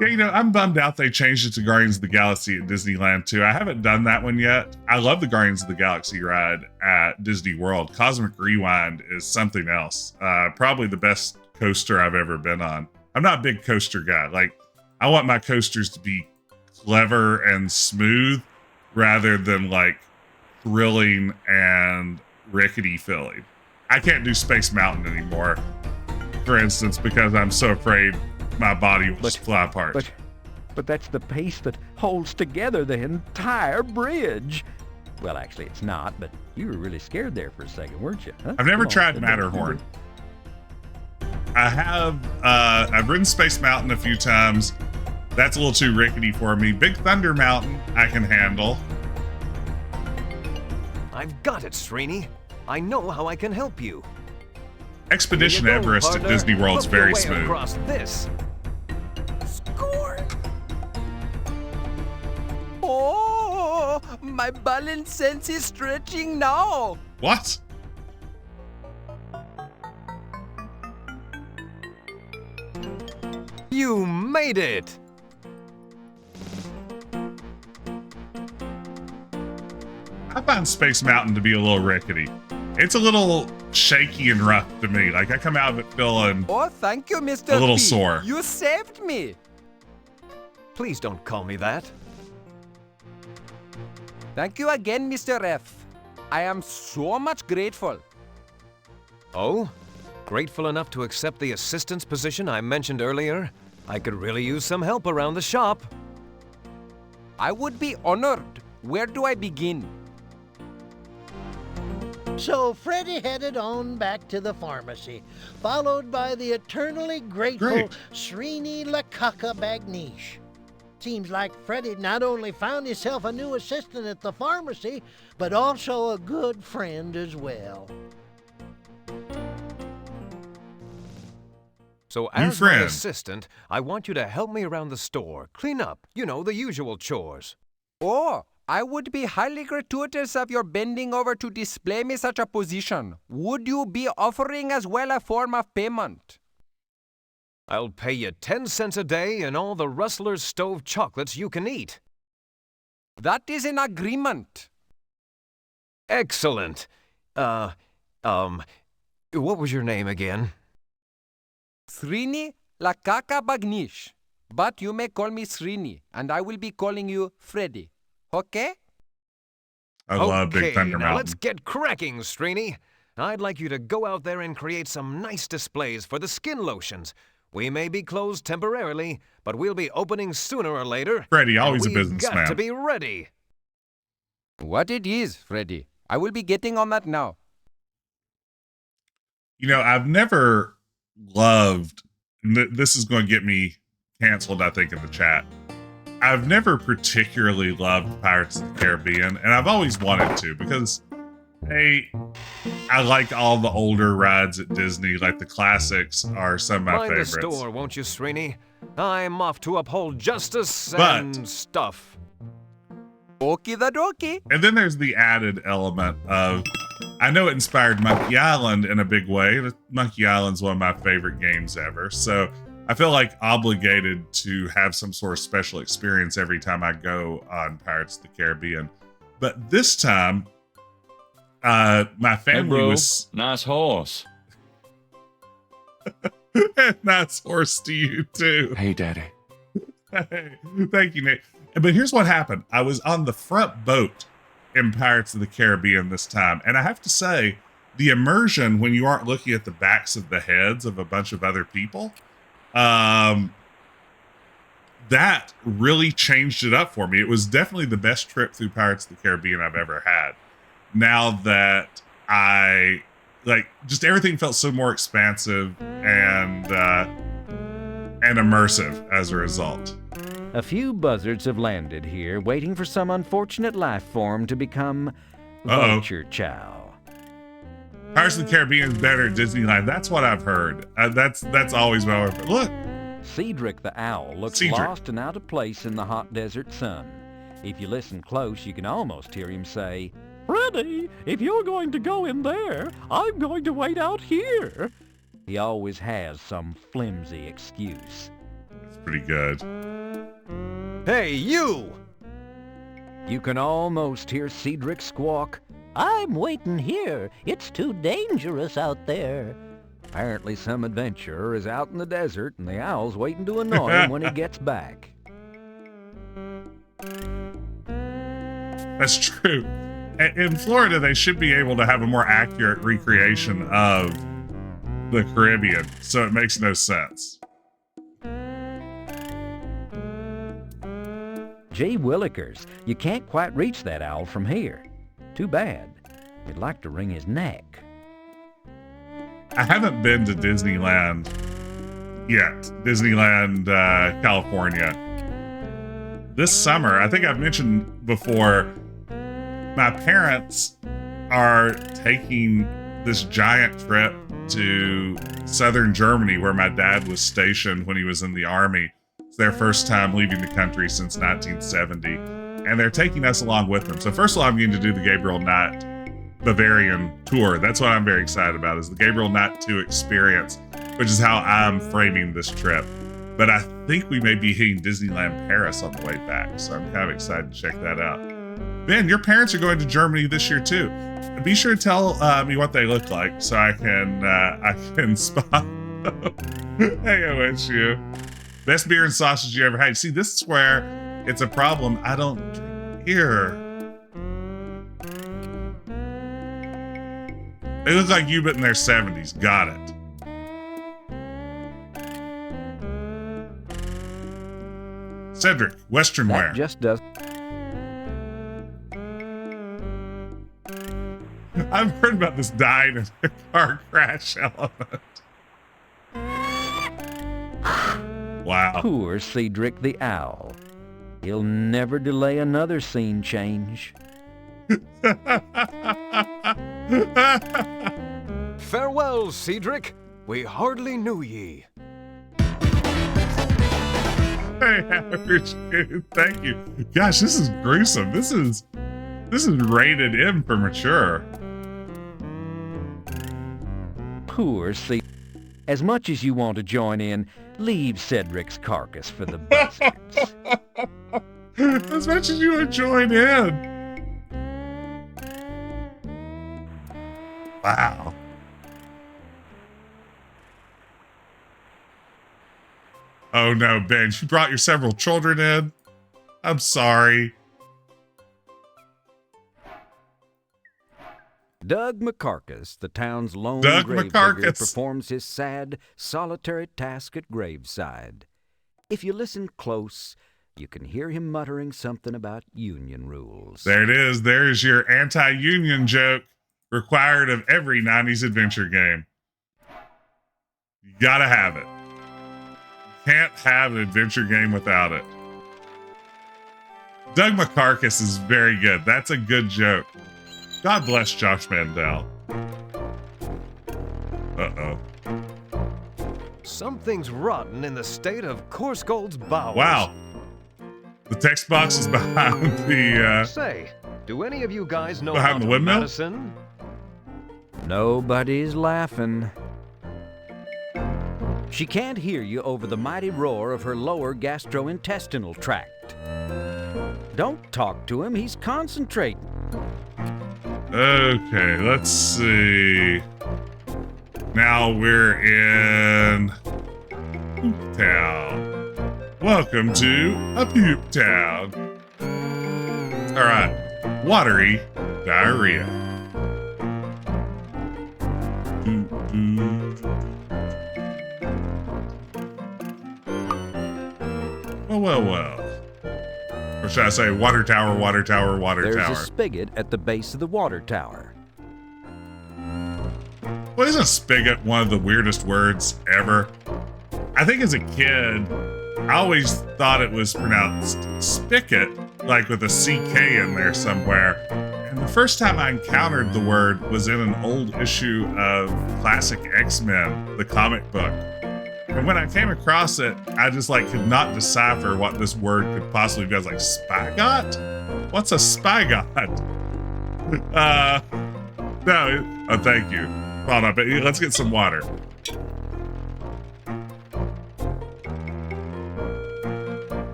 Yeah, I'm bummed out they changed it to Guardians of the Galaxy at Disneyland too. I haven't done that one yet. I love the Guardians of the Galaxy ride at Disney World. Cosmic Rewind is something else. Probably the best coaster I've ever been on. I'm not a big coaster guy. Like, I want my coasters to be clever and smooth rather than like thrilling and rickety feeling. I can't do Space Mountain anymore, for instance, because I'm so afraid my body will just fly apart. But that's the piece that holds together the entire bridge. Well, actually, it's not, but you were really scared there for a second, weren't you? Huh? I've never tried Matterhorn. I've ridden Space Mountain a few times. That's a little too rickety for me. Big Thunder Mountain, I can handle. I've got it, Srini. I know how I can help you. Expedition Everest at Disney World's very smooth. Across this. Score! Oh, my balance sense is stretching now. What? You made it! I find Space Mountain to be a little rickety. It's a little shaky and rough to me. Like, I come out of it feeling Oh, thank you, Mr. a little B. sore. You saved me. Please don't call me that. Thank you again, Mr. F. I am so much grateful. Oh? Grateful enough to accept the assistant's position I mentioned earlier? I could really use some help around the shop. I would be honored. Where do I begin? So Freddy headed on back to the pharmacy, followed by the eternally grateful Great. Srini Lakaka Bagnish. Seems like Freddy not only found himself a new assistant at the pharmacy, but also a good friend as well. So as my assistant, I want you to help me around the store, clean up, the usual chores. Oh, I would be highly gratuitous of your bending over to display me such a position. Would you be offering as well a form of payment? I'll pay you 10 cents a day and all the Rustler's Stove chocolates you can eat. That is an agreement. Excellent. What was your name again? Srini Lakaka Bagnish. But you may call me Srini, and I will be calling you Freddy. Okay? I love Big Thunder now Mountain. let's get cracking, Srini. I'd like you to go out there and create some nice displays for the skin lotions. We may be closed temporarily, but we'll be opening sooner or later. Freddy, always a we've businessman. got to be ready. What it is, Freddy. I will be getting on that now. I've never loved, this is going to get me canceled, I think, in the chat. I've never particularly loved Pirates of the Caribbean, and I've always wanted to because, hey, I like all the older rides at Disney. Like, the classics are some of my Mind favorites. the store, won't you, Srini? I'm off to uphold justice But- and stuff. Okie the dokie. And then there's the added element of, I know it inspired Monkey Island in a big way. Monkey Island's one of my favorite games ever. So I feel like obligated to have some sort of special experience every time I go on Pirates of the Caribbean. But this time, my family was... Nice horse. Nice horse to you, too. Hey, Daddy. Hey, thank you, Nate. But here's what happened. I was on the front boat in Pirates of the Caribbean this time. And I have to say, the immersion when you aren't looking at the backs of the heads of a bunch of other people, that really changed it up for me. It was definitely the best trip through Pirates of the Caribbean I've ever had. Now that just everything felt so more expansive and immersive as a result. A few buzzards have landed here, waiting for some unfortunate life form to become vulture chow. Pirates of the Caribbean is better at Disneyland. That's what I've heard. That's always what I've heard. Look. Cedric the owl looks Cedric. lost and out of place in the hot desert sun. If you listen close, you can almost hear him say, "Freddy, if you're going to go in there, I'm going to wait out here." He always has some flimsy excuse. That's pretty good. Hey, you! You can almost hear Cedric squawk, I'm waiting here. It's too dangerous out there. Apparently some adventurer is out in the desert and the owl's waiting to annoy him when he gets back. That's true. In Florida, they should be able to have a more accurate recreation of the Caribbean, so it makes no sense. Gee willikers, you can't quite reach that owl from here. Too bad. You'd like to wring his neck. I haven't been to Disneyland yet. Disneyland, California. This summer, I think I've mentioned before, my parents are taking this giant trip to southern Germany where my dad was stationed when he was in the army. It's their first time leaving the country since 1970. And they're taking us along with them. So first of all, I'm going to do the Gabriel Knight Bavarian tour. That's what I'm very excited about, is the Gabriel Knight 2 experience, which is how I'm framing this trip. But I think we may be hitting Disneyland Paris on the way back. So I'm kind of excited to check that out. Ben, your parents are going to Germany this year too. Be sure to tell me what they look like so I can spot them. Hey, I wish you. Best beer and sausage you ever had. See, this is where it's a problem. I don't drink beer. They look like you, but in their 70s. Got it. Cedric, Western wear. That just does. I've heard about this dying in a car crash element. Wow. Poor Cedric the owl. He'll never delay another scene change. Farewell, Cedric. We hardly knew ye. Hey, average kid. Thank you. Gosh, this is gruesome. This is rated M for mature. Poor Cedric. As much as you want to join in, leave Cedric's carcass for the buzzards. As much as you would join in. Wow. Oh no, Ben, you brought your several children in? I'm sorry. Doug McCarkas, the town's lone Doug gravedigger, McCarkas. performs his sad, solitary task at graveside. If you listen close, you can hear him muttering something about union rules. There it is. There's your anti-union joke required of every 90s adventure game. You gotta have it. Can't have an adventure game without it. Doug McCarkas is very good. That's a good joke. God bless Josh Mandel. Uh-oh. Something's rotten in the state of Coarsegold's bowels. Wow. The text box is behind the, Say, do any of you guys know behind the about windmill? medicine? Nobody's laughing. She can't hear you over the mighty roar of her lower gastrointestinal tract. Don't talk to him, he's concentrating. Okay, let's see. Now we're in Poop Town. Welcome to a Poop Town. All right, watery diarrhea. Well. Or should I say water tower, water tower, water There's tower? a spigot at the base of the water tower. Well, isn't spigot one of the weirdest words ever? I think as a kid, I always thought it was pronounced spigot, like with a CK in there somewhere. And the first time I encountered the word was in an old issue of Classic X-Men, the comic book. And when I came across it, I just like could not decipher what this word could possibly be. I was like, Spygot? What's a Spygot? No, oh, thank you. Hold on, but let's get some water.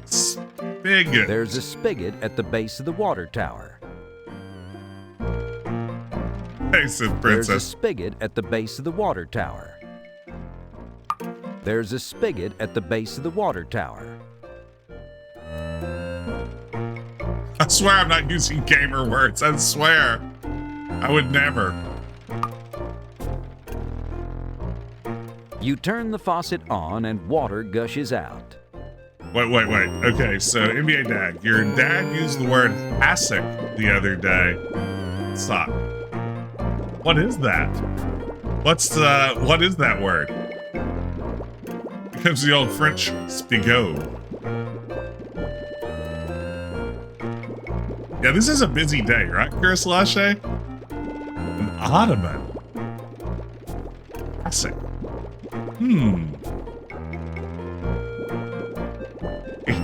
Spigot. There's a spigot at the base of the water tower. Hey, Sid There's a Princess. spigot at the base of the water tower. There's a spigot at the base of the water tower. I swear I'm not using gamer words. I swear. I would never. You turn the faucet on and water gushes out. Wait. Okay, so NBA Dad, your dad used the word hassock the other day. Stop. What is that? What is that word? It comes the old French spigot. Yeah, this is a busy day, right, Chris Lachey? An ottoman. Hassock.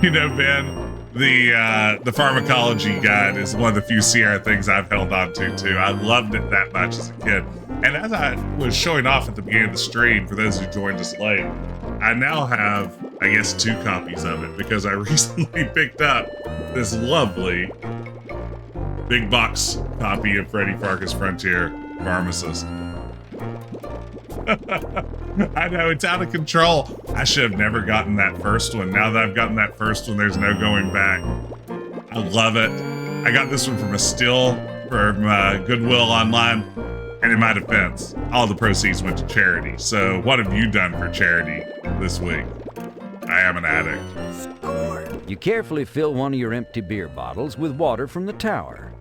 You know, Ben, the pharmacology guide is one of the few Sierra things I've held on to too. I loved it that much as a kid. And as I was showing off at the beginning of the stream, for those who joined us late, I now have, I guess, 2 copies of it because I recently picked up this lovely big box copy of Freddy Pharkas Frontier Pharmacist. I know, it's out of control. I should have never gotten that first one. Now that I've gotten that first one, there's no going back. I love it. I got this one from a steal from Goodwill Online, and in my defense, all the proceeds went to charity. So what have you done for charity this week? I am an addict. You carefully fill one of your empty beer bottles with water from the tower.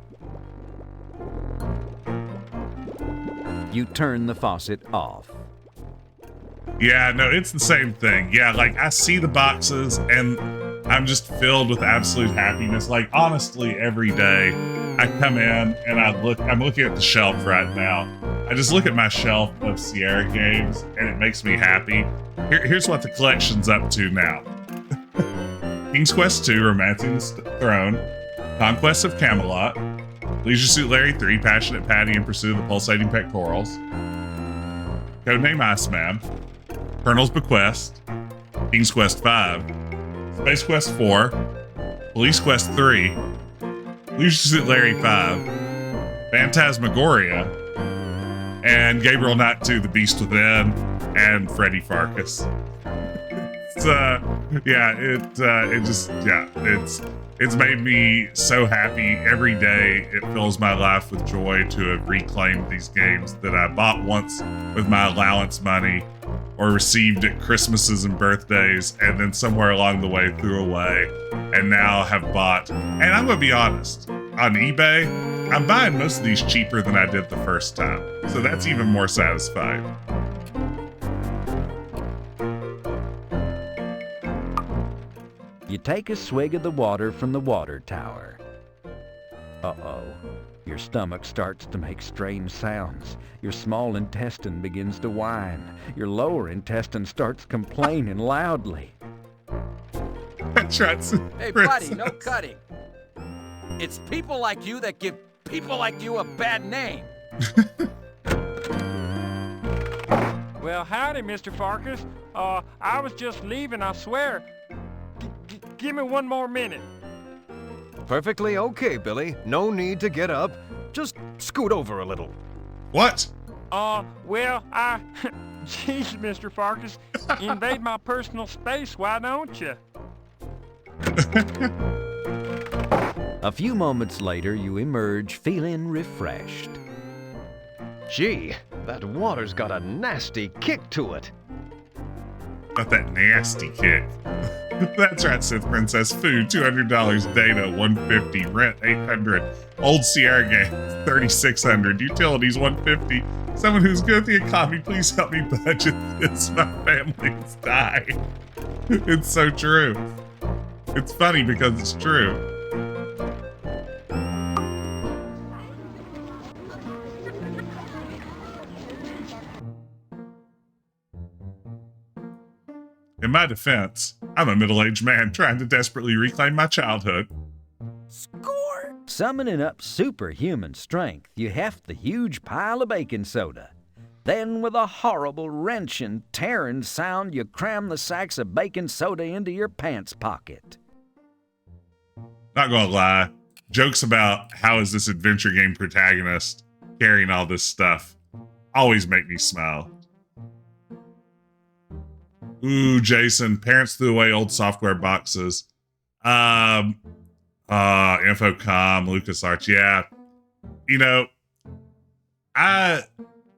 You turn the faucet off. Yeah, no, it's the same thing. Yeah, like I see the boxes and I'm just filled with absolute happiness. Like honestly, every day I come in and I'm looking at the shelf right now. I just look at my shelf of Sierra games and it makes me happy. Here's what the collection's up to now. King's Quest II, Romancing the Throne, Conquest of Camelot, Leisure Suit Larry 3, Passionate Patty in Pursuit of the Pulsating Pectorals, Codename Iceman, Colonel's Bequest, King's Quest V, Space Quest 4, Police Quest 3, Leisure Suit Larry 5, Phantasmagoria, and Gabriel Knight 2, The Beast Within, and Freddy Pharkas. It's made me so happy. Every day it fills my life with joy to have reclaimed these games that I bought once with my allowance money or received at Christmases and birthdays and then somewhere along the way threw away and now have bought. And I'm gonna be honest, on eBay, I'm buying most of these cheaper than I did the first time. So that's even more satisfying. You take a swig of the water from the water tower. Uh-oh. Your stomach starts to make strange sounds. Your small intestine begins to whine. Your lower intestine starts complaining loudly. That's right. Hey, buddy, no cutting. It's people like you that give people like you a bad name. Well, howdy, Mr. Pharkas. I was just leaving, I swear. Give me one more minute. Perfectly okay, Billy. No need to get up. Just scoot over a little. What? Well, Jeez, Mr. Pharkas, invade my personal space, why don't you? A few moments later, you emerge feeling refreshed. Gee, that water's got a nasty kick to it. Got that nasty kick. That's right, Sith Princess. Food, $200. Data, $150. Rent, $800. Old Sierra games, $3,600. Utilities, $150. Someone who's good at the economy, please help me budget this. My family's dying. It's so true. It's funny because it's true. In my defense, I'm a middle-aged man trying to desperately reclaim my childhood. Score! Summoning up superhuman strength, you heft the huge pile of baking soda. Then, with a horrible wrenching, tearing sound, you cram the sacks of baking soda into your pants pocket. Not gonna lie, jokes about how is this adventure game protagonist carrying all this stuff always make me smile. Ooh, Jason, parents threw away old software boxes. Infocom, LucasArts, yeah. You know, I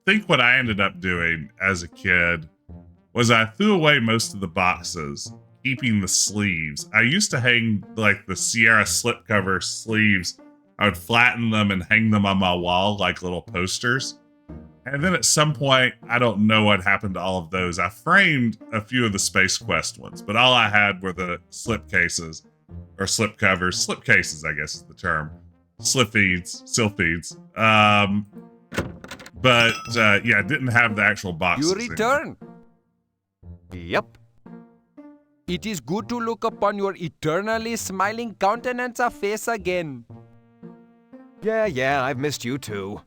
think what I ended up doing as a kid was I threw away most of the boxes, keeping the sleeves. I used to hang like the Sierra slipcover sleeves. I would flatten them and hang them on my wall like little posters. And then at some point, I don't know what happened to all of those. I framed a few of the Space Quest ones, but all I had were the slipcases, or slipcovers. Slipcases, I guess is the term. Slipfeeds, silpheeds. But yeah, I didn't have the actual boxes. You return. Yep. It is good to look upon your eternally smiling countenance of face again. Yeah, I've missed you too.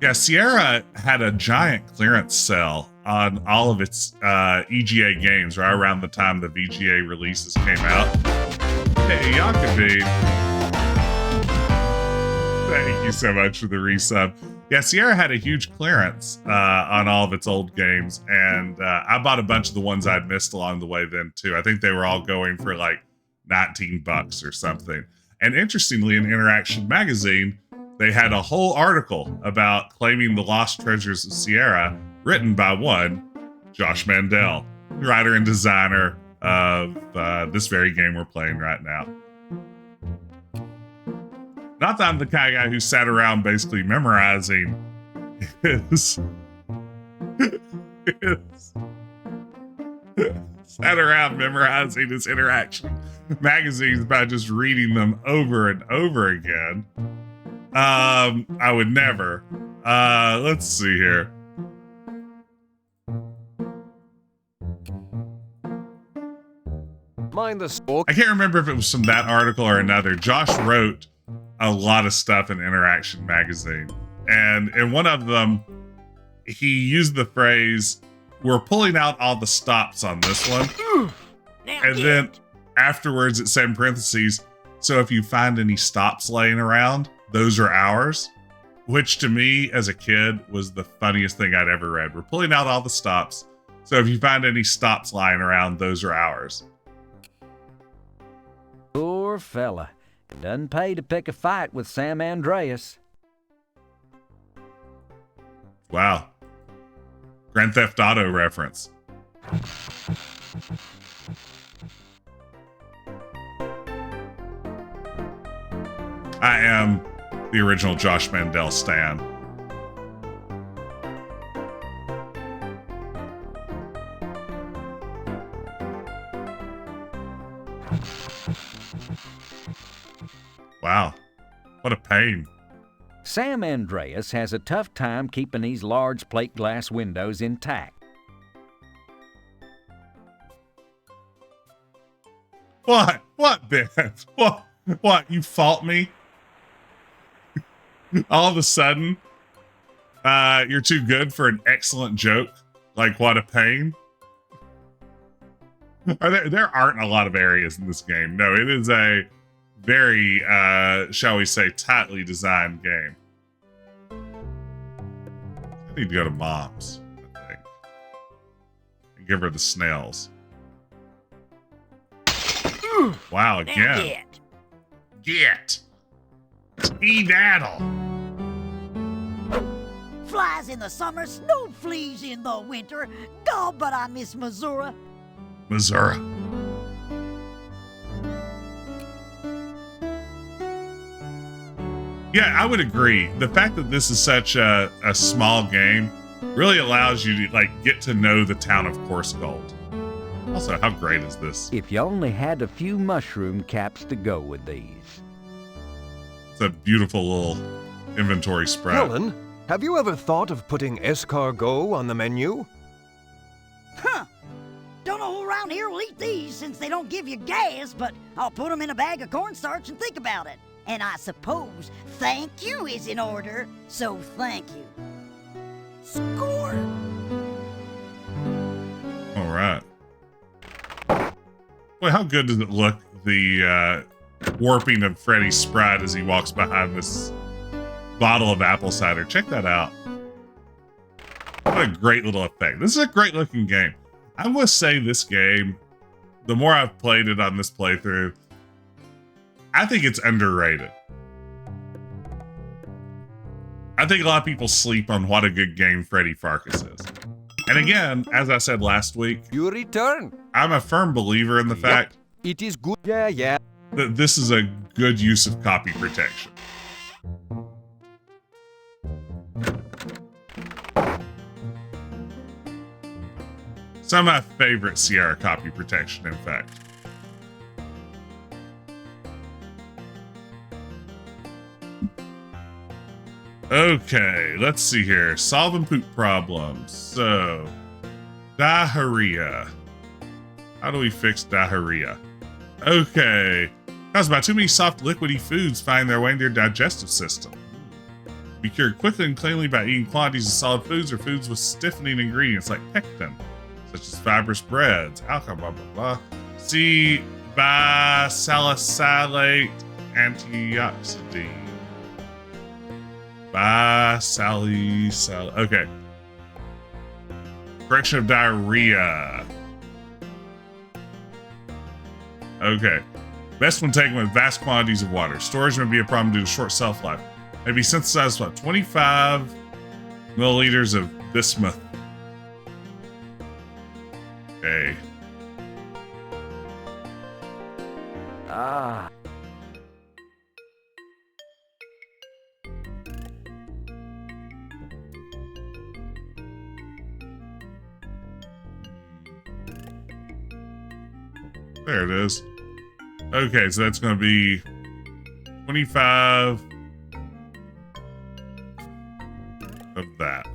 Yeah, Sierra had a giant clearance sale on all of its EGA games right around the time the VGA releases came out. Hey, Yakabee. Thank you so much for the resub. Yeah, Sierra had a huge clearance on all of its old games, and I bought a bunch of the ones I'd missed along the way then too. I think they were all going for like $19 or something. And interestingly, in Interaction Magazine, they had a whole article about claiming the lost treasures of Sierra, written by one, Josh Mandel, writer and designer of this very game we're playing right now. Not that I'm the kind of guy who sat around basically memorizing his Interaction magazines by just reading them over and over again. I would never. Let's see here. Mind the smoke. I can't remember if it was from that article or another. Josh wrote a lot of stuff in Interaction Magazine. And in one of them, he used the phrase, "We're pulling out all the stops on this one." And then afterwards it said in parentheses, "So if you find any stops laying around, those are ours," which to me as a kid was the funniest thing I'd ever read. We're pulling out all the stops. So if you find any stops lying around, those are ours. Poor fella. It doesn't pay to pick a fight with Sam Andreas. Wow. Grand Theft Auto reference. I am the original Josh Mandel stan. Wow, what a pain. Sam Andreas has a tough time keeping these large plate glass windows intact. What? What, Ben? What? You fault me? All of a sudden, you're too good for an excellent joke? Like, what a pain? There aren't a lot of areas in this game. No, it is a very, shall we say, tightly designed game. I need to go to Mom's, I think, and give her the snails. Wow, again. Get. Skedaddle. Flies in the summer, snow fleas in the winter. God, but I miss Missouri. Missouri. Yeah, I would agree. The fact that this is such a small game really allows you to like get to know the town of Coarsegold. Also, how great is this? If you only had a few mushroom caps to go with these. It's a beautiful little inventory spread. Helen, have you ever thought of putting escargot on the menu? Huh. Don't know who around here will eat these since they don't give you gas, but I'll put them in a bag of cornstarch and think about it. And I suppose thank you is in order, so thank you. Score! All right. Boy, how good does it look, the warping of Freddy's sprite as he walks behind this bottle of apple cider. Check that out. What a great little effect. This is a great looking game. I must say this game, the more I've played it on this playthrough, I think it's underrated. I think a lot of people sleep on what a good game Freddy Pharkas is. And again, as I said last week, You return. I'm a firm believer in the fact It is good. Yeah. that this is a good use of copy protection. Some of my favorite Sierra copy protection, in fact. Okay, let's see here. Solving poop problems. So, diarrhea. How do we fix diarrhea? Okay. Caused by too many soft liquidy foods find their way into your digestive system. Be cured quickly and cleanly by eating quantities of solid foods or foods with stiffening ingredients like pectin, such as fibrous breads, alcohol, blah, blah, blah. See bisalicylate antioxidant. Bisalicylate. Okay. Correction of diarrhea. Okay. Best when taken with vast quantities of water. Storage may be a problem due to short shelf life. May be synthesized with 25 milliliters of bismuth. Okay. Ah. There it is. Okay, so that's going to be 25 of that.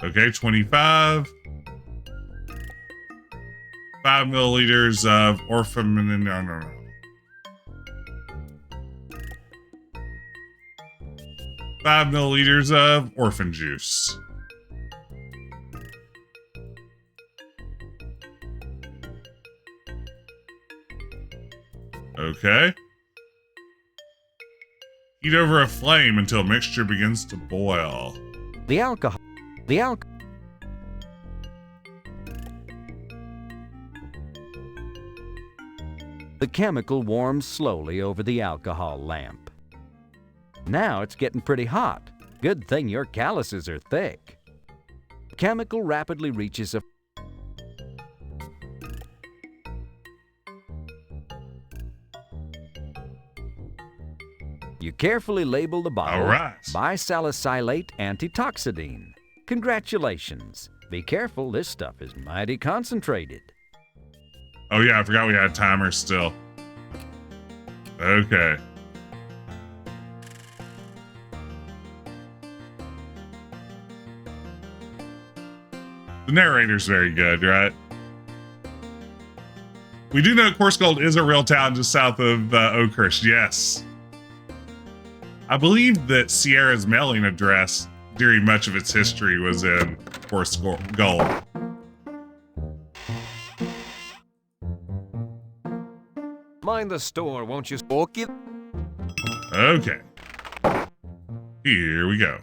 Okay, 25. 5 milliliters of orphan. No. 5 milliliters of orphan juice. Okay. Heat over a flame until mixture begins to boil. The alcohol. The chemical warms slowly over the alcohol lamp. Now it's getting pretty hot. Good thing your calluses are thick. Chemical rapidly reaches a... You carefully label the bottle. All right. Bisalicylate antitoxidine. Congratulations. Be careful, this stuff is mighty concentrated. Oh yeah, I forgot we had timers still. Okay. The narrator's very good, right? We do know Coarsegold is a real town just south of Oakhurst, yes. I believe that Sierra's mailing address during much of its history was in Coarsegold. Mind the store, won't you? Okay. Okay. Here we go.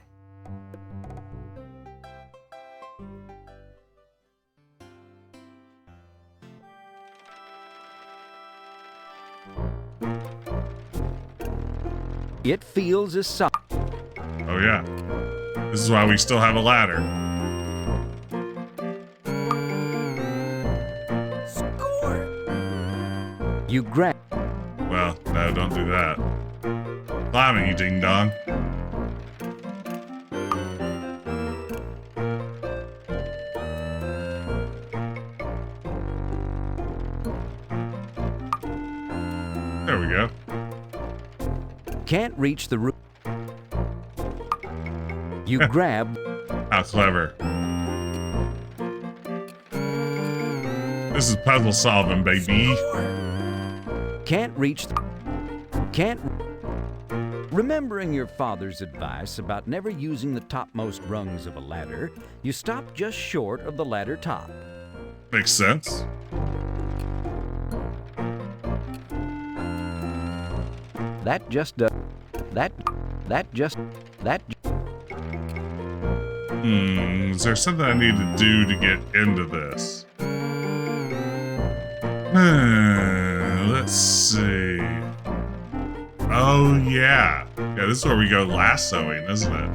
It feels as soft. Oh yeah. This is why we still have a ladder. You grab... Well, no, don't do that. Climb it, you ding-dong. There we go. Can't reach the roof. You grab... How clever. This is puzzle solving, baby. Can't reach the... Can't... Remembering your father's advice about never using the topmost rungs of a ladder, you stop just short of the ladder top. Makes sense. That just does... That just... Is there something I need to do to get into this? Let's see. Oh, yeah. Yeah, this is where we go lassoing, isn't it?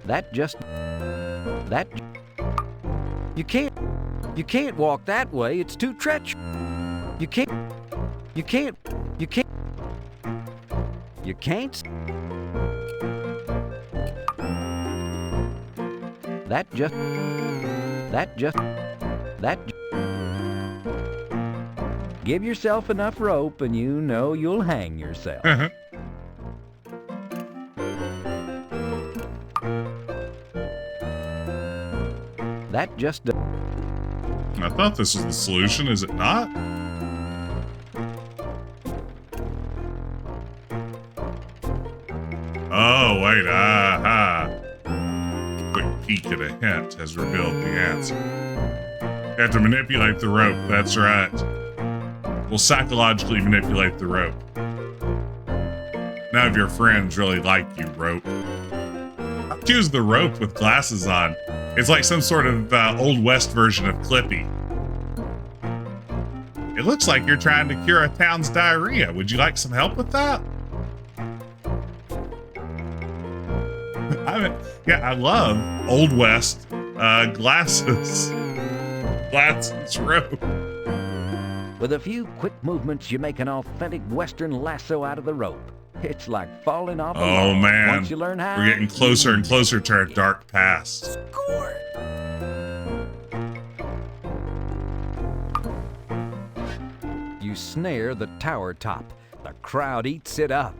That just... That... You can't walk that way. It's too treacherous. You can't... Give yourself enough rope and you know you'll hang yourself. That just... I thought this was the solution, is it not? Oh, wait, aha. Quick peek at a hint has revealed the answer. You have to manipulate the rope, that's right. We'll psychologically manipulate the rope. None of your friends really like you, rope. Choose the rope with glasses on. It's like some sort of Old West version of Clippy. It looks like you're trying to cure a town's diarrhea. Would you like some help with that? I love Old West glasses. Glasses rope. With a few quick movements, you make an authentic Western lasso out of the rope. It's like falling off a log. Oh, man. Once you learn how, we're getting closer and closer to our dark past. Score! You snare the tower top. The crowd eats it up.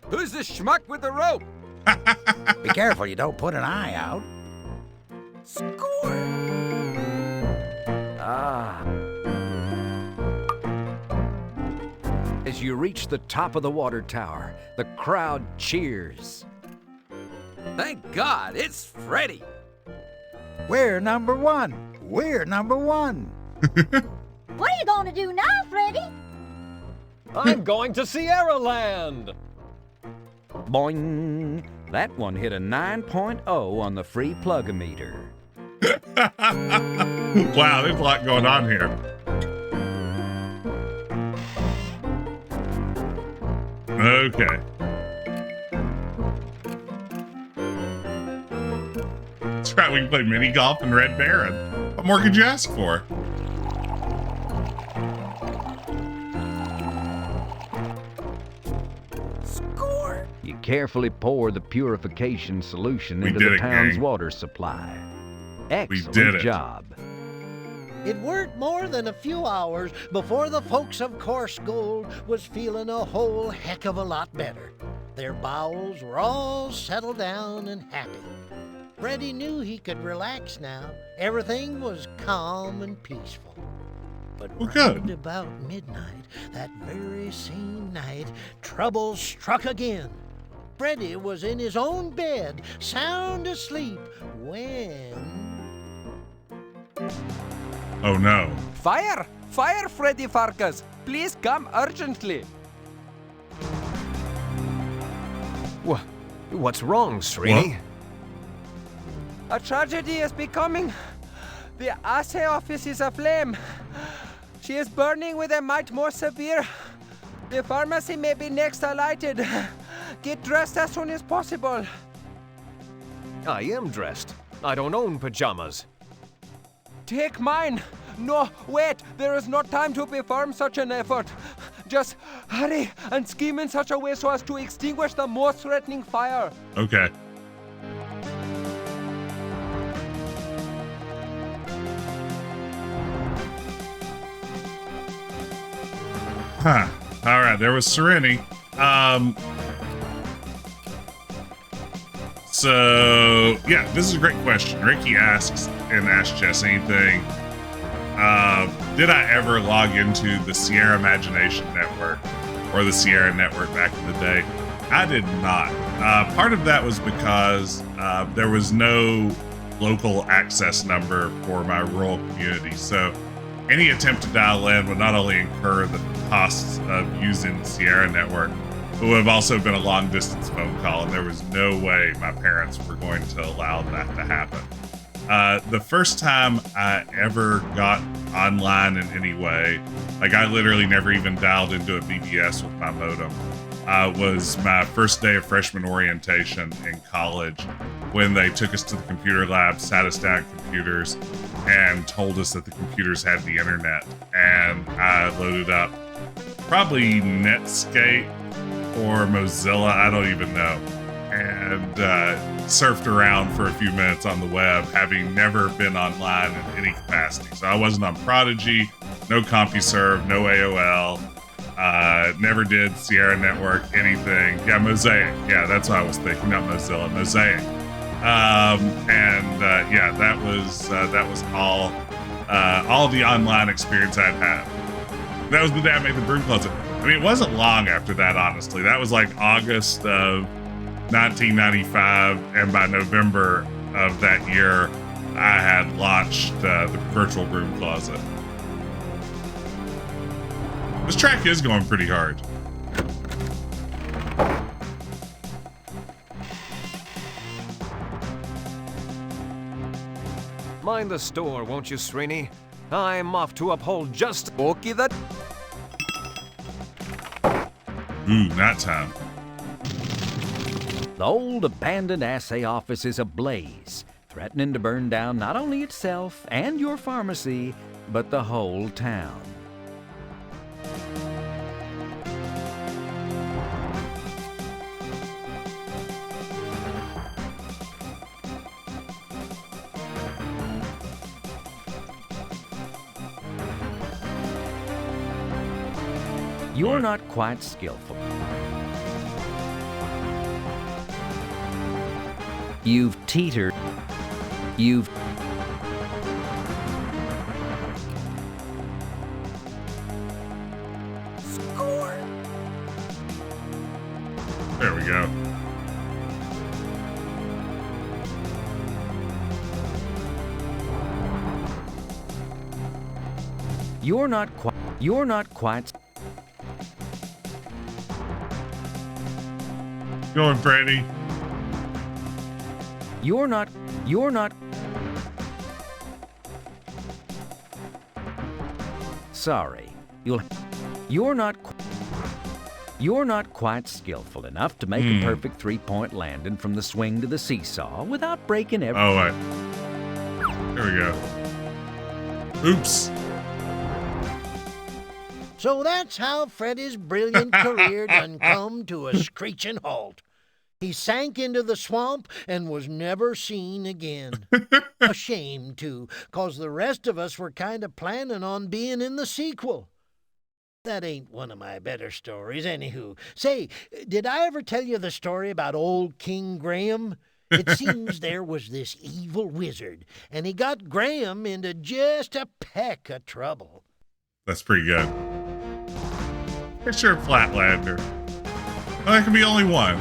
Who's the schmuck with the rope? Be careful you don't put an eye out. Score! Ah. As you reach the top of the water tower, the crowd cheers. Thank God, it's Freddy. We're number one. We're number one. What are you going to do now, Freddy? I'm going to Sierra Land. Boing! That one hit a 9.0 on the free plug-o-meter. Wow, there's a lot going on here. Okay. That's right, we can play mini golf in Red Baron. What more could you ask for? Score! You carefully pour the purification solution into did the it, town's gang. water supply. Excellent did it. job. It weren't more than a few hours before the folks of Coarsegold was feeling a whole heck of a lot better. Their bowels were all settled down and happy. Freddy knew he could relax now. Everything was calm and peaceful. But round about midnight, that very same night, trouble struck again. Freddy was in his own bed, sound asleep, when... Oh no. Fire! Fire, Freddy Pharkas! Please come urgently! What's wrong, Srini? A tragedy is becoming. The assay office is aflame. She is burning with a might more severe. The pharmacy may be next alighted. Get dressed as soon as possible. I am dressed. I don't own pajamas. Take mine. No, wait. There is not time to perform such an effort. Just hurry and scheme in such a way so as to extinguish the most threatening fire. Okay. Huh. All right, there was Serenity. So, yeah, this is a great question. Ricky asks in Ask Jess Anything, did I ever log into the Sierra Imagination Network or the Sierra Network back in the day? I did not. Part of that was because there was no local access number for my rural community. So any attempt to dial in would not only incur the costs of using the Sierra Network, but would have also been a long distance phone call, and there was no way my parents were going to allow that to happen. The first time I ever got online in any way, like I literally never even dialed into a BBS with my modem, was my first day of freshman orientation in college, when they took us to the computer lab, sat us down at computers, and told us that the computers had the internet. And I loaded up probably Netscape or Mozilla, I don't even know, and surfed around for a few minutes on the web, having never been online in any capacity. So I wasn't on Prodigy, no CompuServe, no AOL, never did Sierra Network, anything. Yeah, Mosaic. Yeah, that's what I was thinking, not Mozilla, Mosaic. Yeah, that was all the online experience I'd had. That was the day I made the broom closet. I mean, it wasn't long after that, honestly. That was like August of 1995, and by November of that year, I had launched the virtual broom closet. This track is going pretty hard. Mind the store, won't you, Srini? I'm off to uphold just Okay, that. Ooh, not time. The old abandoned assay office is ablaze, threatening to burn down not only itself and your pharmacy, but the whole town. You're not quite skillful. You've teetered. You've... Score! There we go. You're not quite... Going, Freddy. You're not... Sorry. You're not quite skillful enough to make a perfect three-point landing from the swing to the seesaw without breaking every... Oh, wait. There we go. Oops. So that's how Freddy's brilliant career done come to a screeching halt. He sank into the swamp and was never seen again. A shame, too, 'cause the rest of us were kind of planning on being in the sequel. That ain't one of my better stories, anywho. Say, did I ever tell you the story about old King Graham? It seems there was this evil wizard, and he got Graham into just a peck of trouble. That's pretty good. It's sure Flatlander. Well, there can be only one.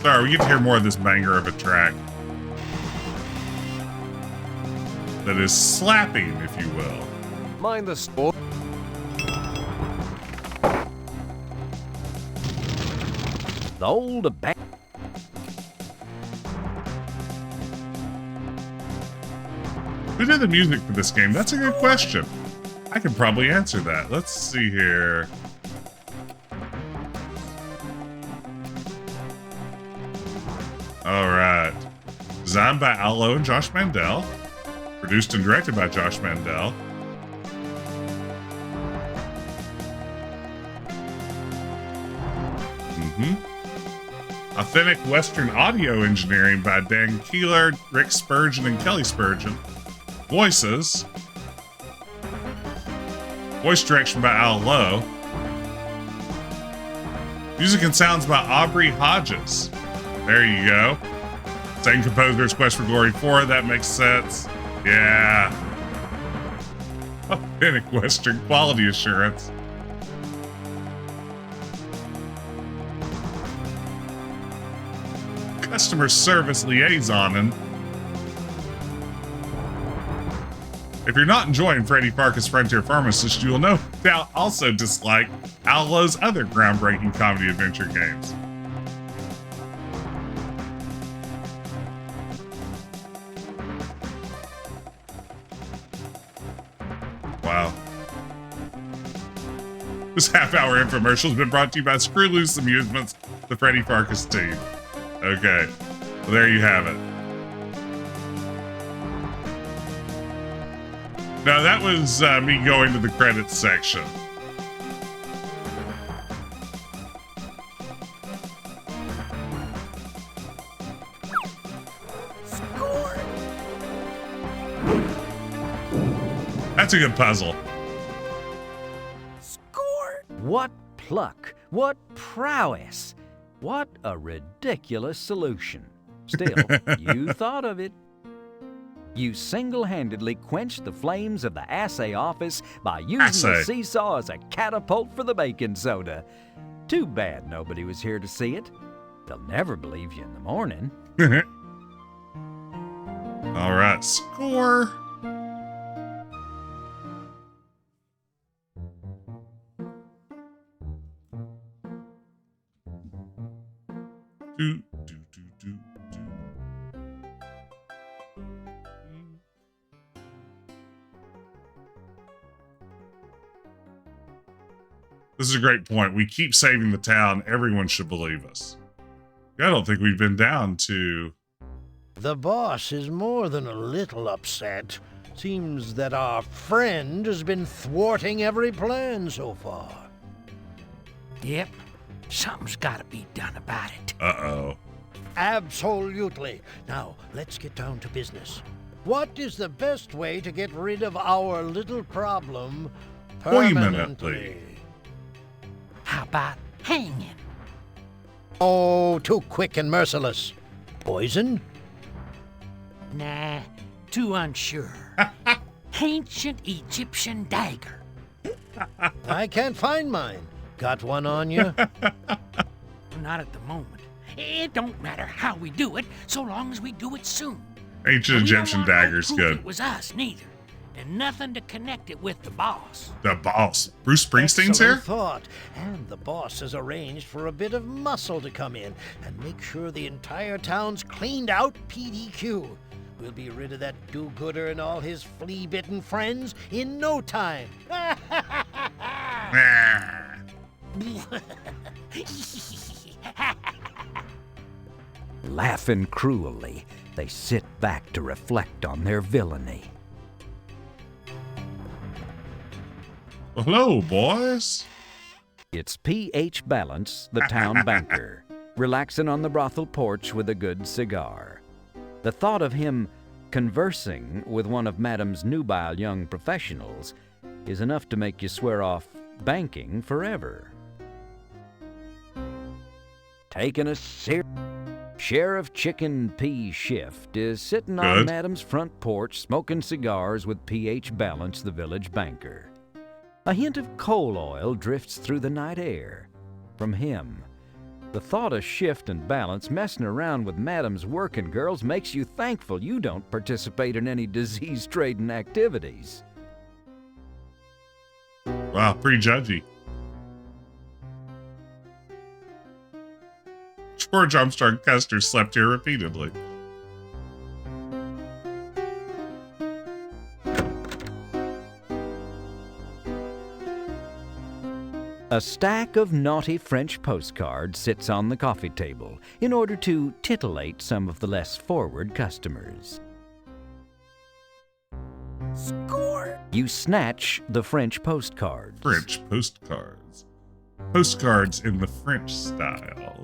Sorry, we get to hear more of this banger of a track. That is slapping, if you will. mind the store. The old abandoned... Who did the music for this game? That's a good question. I can probably answer that. Let's see here. All right. Designed by Al Lowe and Josh Mandel. Produced and directed by Josh Mandel. Authentic Western audio engineering by Dan Keeler, Rick Spurgeon, and Kelly Spurgeon. Voices. Voice direction by Al Lowe. Music and sounds by Aubrey Hodges. There you go. Same composer's Quest for Glory 4, that makes sense. Yeah. Authentic Western quality assurance. Customer service liaisoning. If you're not enjoying Freddy Pharkas' Frontier Pharmacist, you will no doubt also dislike Al Lowe's other groundbreaking comedy adventure games. Wow. This half-hour infomercial has been brought to you by Screw Loose Amusements, the Freddy Pharkas team. Okay, well, there you have it. Now, that was me going to the credits section. Score! That's a good puzzle. Score! What pluck! What prowess! What a ridiculous solution. Still, you thought of it. You single-handedly quenched the flames of the assay office by using the seesaw as a catapult for the baking soda. Too bad nobody was here to see it. They'll never believe you in the morning. All right, score. Do, do, do, do, do. This is a great point. We keep saving the town. Everyone should believe us. I don't think we've been down to... The boss is more than a little upset. Seems that our friend has been thwarting every plan so far. Yep. Something's got to be done about it. Uh-oh. Absolutely. Now, let's get down to business. What is the best way to get rid of our little problem permanently? How about hanging? Oh, too quick and merciless. Poison? Nah, too unsure. Ancient Egyptian dagger. I can't find mine. Got one on you? Not at the moment. It don't matter how we do it, so long as we do it soon. Ancient Egyptian dagger's good. It was us, neither. And nothing to connect it with the boss. The boss? Bruce Springsteen's Excellent here? thought. And the boss has arranged for a bit of muscle to come in and make sure the entire town's cleaned out PDQ. We'll be rid of that do-gooder and all his flea-bitten friends in no time. Laughing cruelly, they sit back to reflect on their villainy. Well, hello, boys. It's P.H. Balance, the town banker, relaxing on the brothel porch with a good cigar. The thought of him conversing with one of Madam's nubile young professionals is enough to make you swear off banking forever. Taking a Sheriff Chicken P. Shift is sitting on Madam's front porch smoking cigars with P.H. Balance, the village banker. A hint of coal oil drifts through the night air. From him, the thought of Shift and Balance messing around with Madam's working girls makes you thankful you don't participate in any disease-trading activities. Wow, pretty judgy. George Armstrong Custer slept here repeatedly. A stack of naughty French postcards sits on the coffee table in order to titillate some of the less forward customers. Score! You snatch the French postcards. French postcards. Postcards in the French style.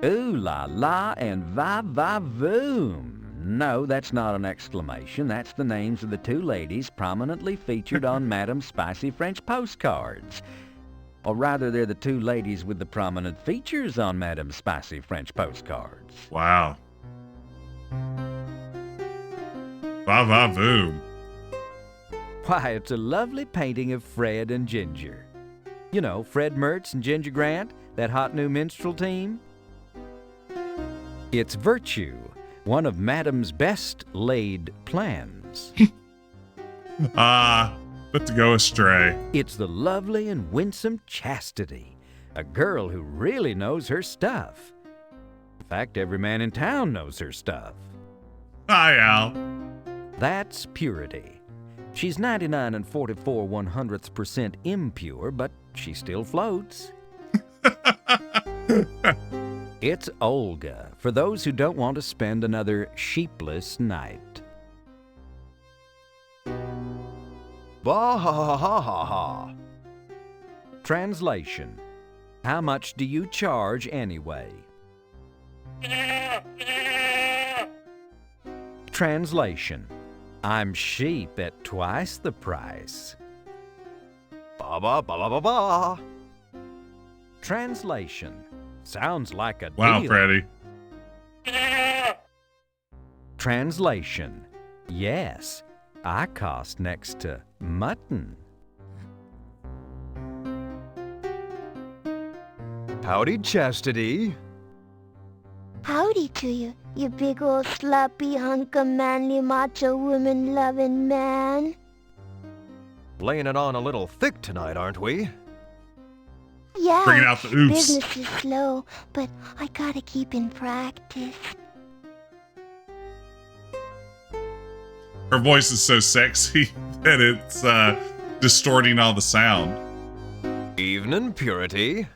Ooh la la and va va voom. No, that's not an exclamation. That's the names of the two ladies prominently featured on Madam's Spicy French postcards. Or rather, they're the two ladies with the prominent features on Madam's Spicy French postcards. Wow. Va va voom. Why, it's a lovely painting of Fred and Ginger. You know, Fred Mertz and Ginger Grant, that hot new minstrel team. It's Virtue, one of Madam's best laid plans. But to go astray. It's the lovely and winsome Chastity, a girl who really knows her stuff. In fact, every man in town knows her stuff. Hi, Al. That's Purity. She's 99 and 44 100% impure, but she still floats. It's Olga, for those who don't want to spend another sheepless night. Bah ha ha ha ha ha. Translation: how much do you charge anyway? Translation: I'm sheep at twice the price. Ba ba ba ba ba ba. Translation: sounds like a Wow, deal. Freddy. Translation: yes, I cost next to mutton. Howdy, Chastity. Howdy to you, you big old sloppy hunk of manly macho woman-loving man. Laying it on a little thick tonight, aren't we? Yeah, Bringing out the oops. business is slow, but I gotta keep in practice. Her voice is so sexy that it's distorting all the sound. Evening, Purity.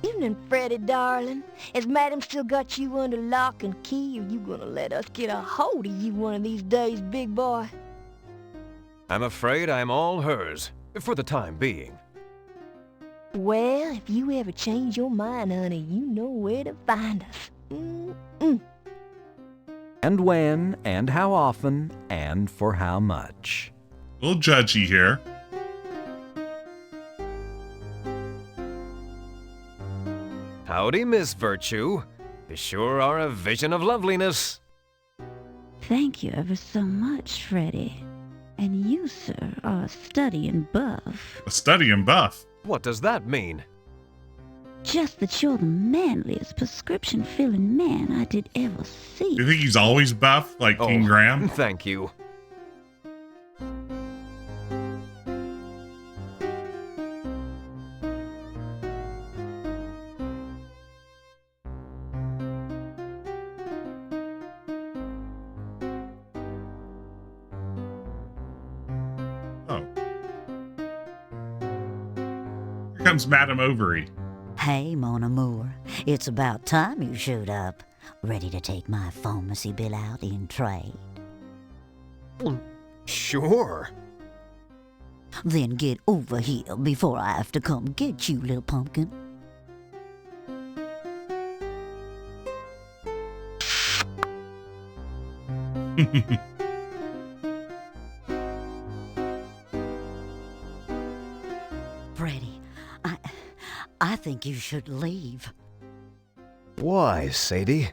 Evening, Freddy, darling. Has Madam still got you under lock and key, or you gonna let us get a hold of you one of these days, big boy? I'm afraid I'm all hers, for the time being. Well, if you ever change your mind, honey, you know where to find us. Mm-mm. And when, and how often, and for how much. A little judgy here. Howdy, Miss Virtue. You sure are a vision of loveliness. Thank you ever so much, Freddy. And you, sir, are a study in buff. A study in buff. What does that mean? Just that you're the manliest prescription-filling man I did ever see. You think he's always buff, like King Graham? Thank you. Here comes Madame Ovary. Hey, Mon Amour. It's about time you showed up. Ready to take my pharmacy bill out in trade? Sure. Then get over here before I have to come get you, little pumpkin. Freddy, I think you should leave. Why, Sadie?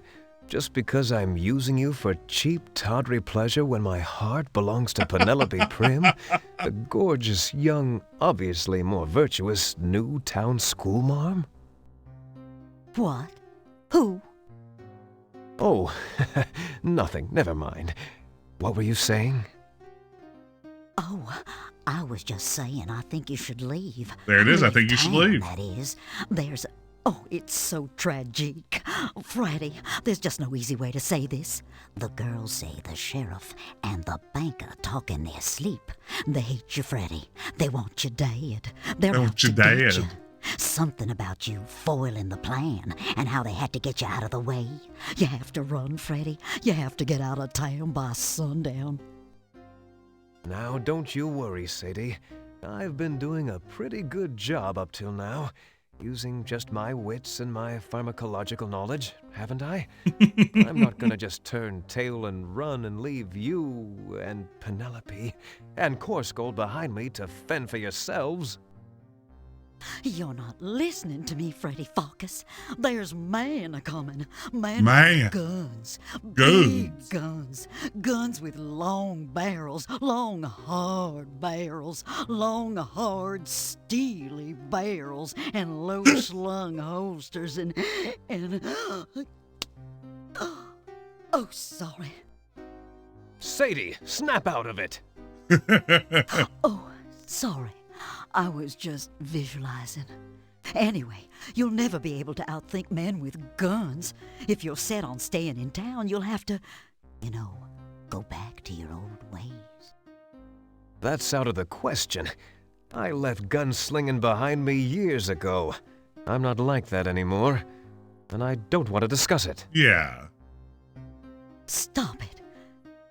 Just because I'm using you for cheap, tawdry pleasure when my heart belongs to Penelope Prim, the gorgeous, young, obviously more virtuous new town schoolmarm? What? Who? Oh, nothing. Never mind. What were you saying? Oh, I was just saying I think you should leave. There it is. I think you should Town, leave. That is. Oh, it's so tragic. Freddy, there's just no easy way to say this. The girls say the sheriff and the banker talk in their sleep. They hate you, Freddy. They want you dead. They're out to get you. Something about you foiling the plan and how they had to get you out of the way. You have to run, Freddy. You have to get out of town by sundown. Now, don't you worry, Sadie. I've been doing a pretty good job up till now. Using just my wits and my pharmacological knowledge, haven't I? I'm not gonna just turn tail and run and leave you and Penelope and Coarsegold behind me to fend for yourselves. You're not listening to me, Freddy Pharkas. There's man a-coming. Man with guns. Big guns. Guns with long barrels. Long, hard barrels. Long, hard, steely barrels. And low-slung holsters and... Oh, sorry. Sadie, snap out of it. Oh, sorry. I was just visualizing. Anyway, you'll never be able to outthink men with guns. If you're set on staying in town, you'll have to, go back to your old ways. That's out of the question. I left gunslinging behind me years ago. I'm not like that anymore, and I don't want to discuss it. Yeah. Stop it.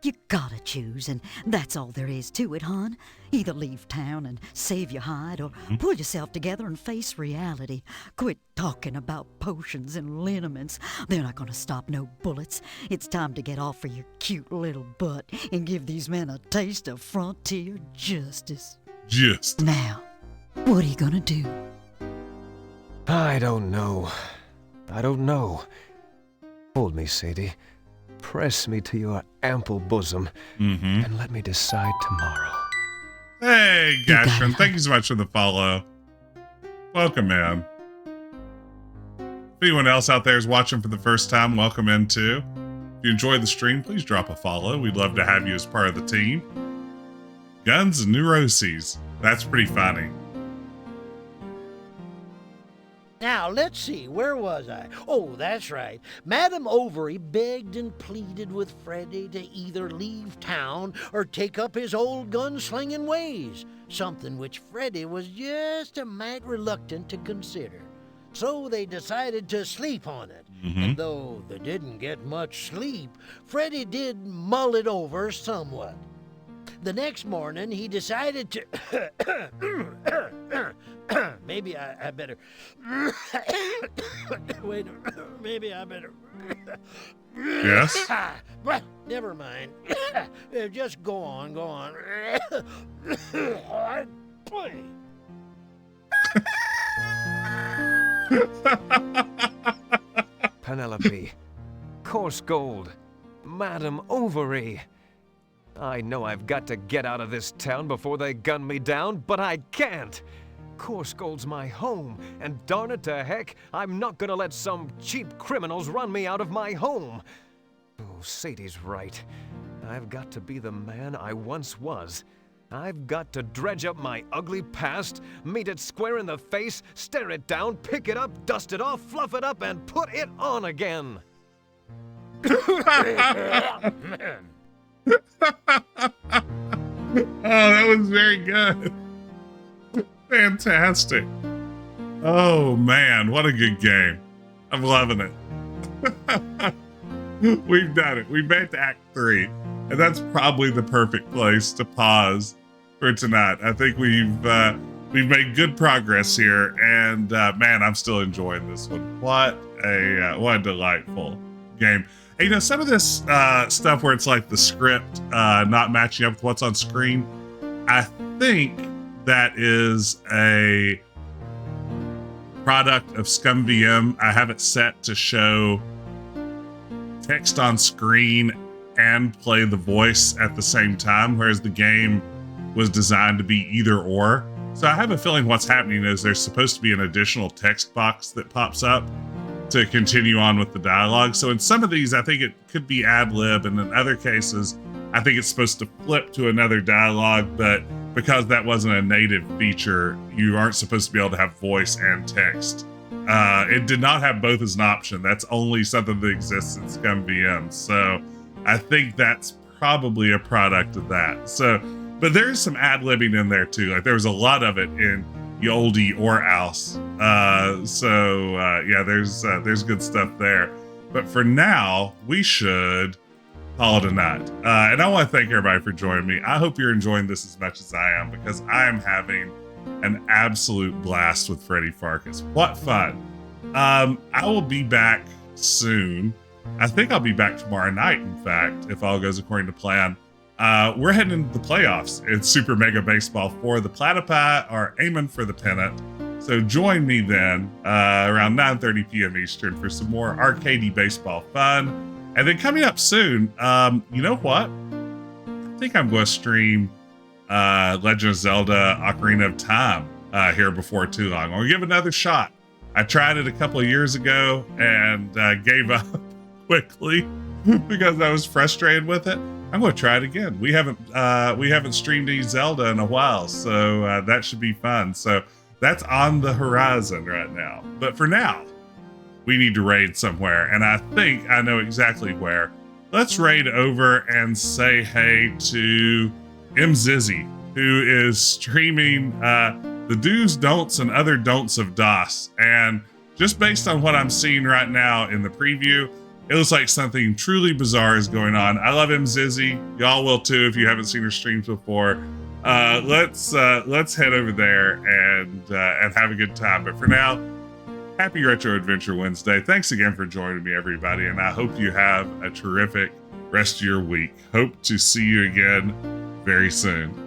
You gotta choose, and that's all there is to it, hon. Either leave town and save your hide, or pull yourself together and face reality. Quit talking about potions and liniments. They're not gonna stop no bullets. It's time to get off of your cute little butt and give these men a taste of frontier justice. Now, what are you gonna do? I don't know. Hold me, Sadie. Press me to your ample bosom, and let me decide tomorrow. Hey, Gashrin, thank you so much for the follow. Welcome, man. If anyone else out there is watching for the first time, welcome in too. If you enjoyed the stream, please drop a follow. We'd love to have you as part of the team. Guns and neuroses. That's pretty funny. Now, let's see, where was I? Oh, that's right. Madame Overy begged and pleaded with Freddy to either leave town or take up his old gunslinging ways, something which Freddy was just a mite reluctant to consider. So they decided to sleep on it. And though they didn't get much sleep, Freddy did mull it over somewhat. The next morning, he decided to... Maybe I better... Wait, maybe I better... Yes? Well, never mind. Just go on. Boy. Penelope, Coarsegold, Madame Overy. I know I've got to get out of this town before they gun me down, but I can't. Coarsegold's my home, and darn it to heck, I'm not gonna let some cheap criminals run me out of my home. Oh, Sadie's right. I've got to be the man I once was. I've got to dredge up my ugly past, meet it square in the face, stare it down, pick it up, dust it off, fluff it up, and put it on again. Oh, that was very good. Fantastic. Oh, man, what a good game. I'm loving it. We've done it. We've made it to Act 3, and that's probably the perfect place to pause for tonight. I think we've made good progress here, and man, I'm still enjoying this one. What a delightful game. Hey, some of this stuff where it's like the script not matching up with what's on screen, I think that is a product of ScumVM. I have it set to show text on screen and play the voice at the same time, whereas the game was designed to be either or. So I have a feeling what's happening is there's supposed to be an additional text box that pops up to continue on with the dialogue. So in some of these, I think it could be ad-lib, and in other cases, I think it's supposed to flip to another dialogue, but because that wasn't a native feature, you aren't supposed to be able to have voice and text It did not have both as an option. That's only something that exists in Scum VM. So I think that's probably a product of that. So, but there's some ad-libbing in there too. Like there was a lot of it in Yoldi or Ouse. Yeah, there's good stuff there. But for now, we should call it a night. And I want to thank everybody for joining me. I hope you're enjoying this as much as I am, because I am having an absolute blast with Freddy Pharkas. What fun. I will be back soon. I think I'll be back tomorrow night, in fact, if all goes according to plan. We're heading into the playoffs in Super Mega Baseball 4. The Platypi are aiming for the pennant. So join me then around 9:30 p.m. Eastern for some more arcadey baseball fun. And then coming up soon, you know what? I think I'm going to stream Legend of Zelda Ocarina of Time here before too long. I'm going to give it another shot. I tried it a couple of years ago and gave up quickly because I was frustrated with it. I'm going to try it again. We haven't streamed any Zelda in a while, so that should be fun. So that's on the horizon right now. But for now, we need to raid somewhere, and I think I know exactly where. Let's raid over and say hey to Zizzy, who is streaming the do's, don'ts, and other don'ts of DOS. And just based on what I'm seeing right now in the preview, it looks like something truly bizarre is going on. I love Zizzy. Y'all will too if you haven't seen her streams before. Let's head over there and have a good time. But for now, happy Retro Adventure Wednesday. Thanks again for joining me, everybody, and I hope you have a terrific rest of your week. Hope to see you again very soon.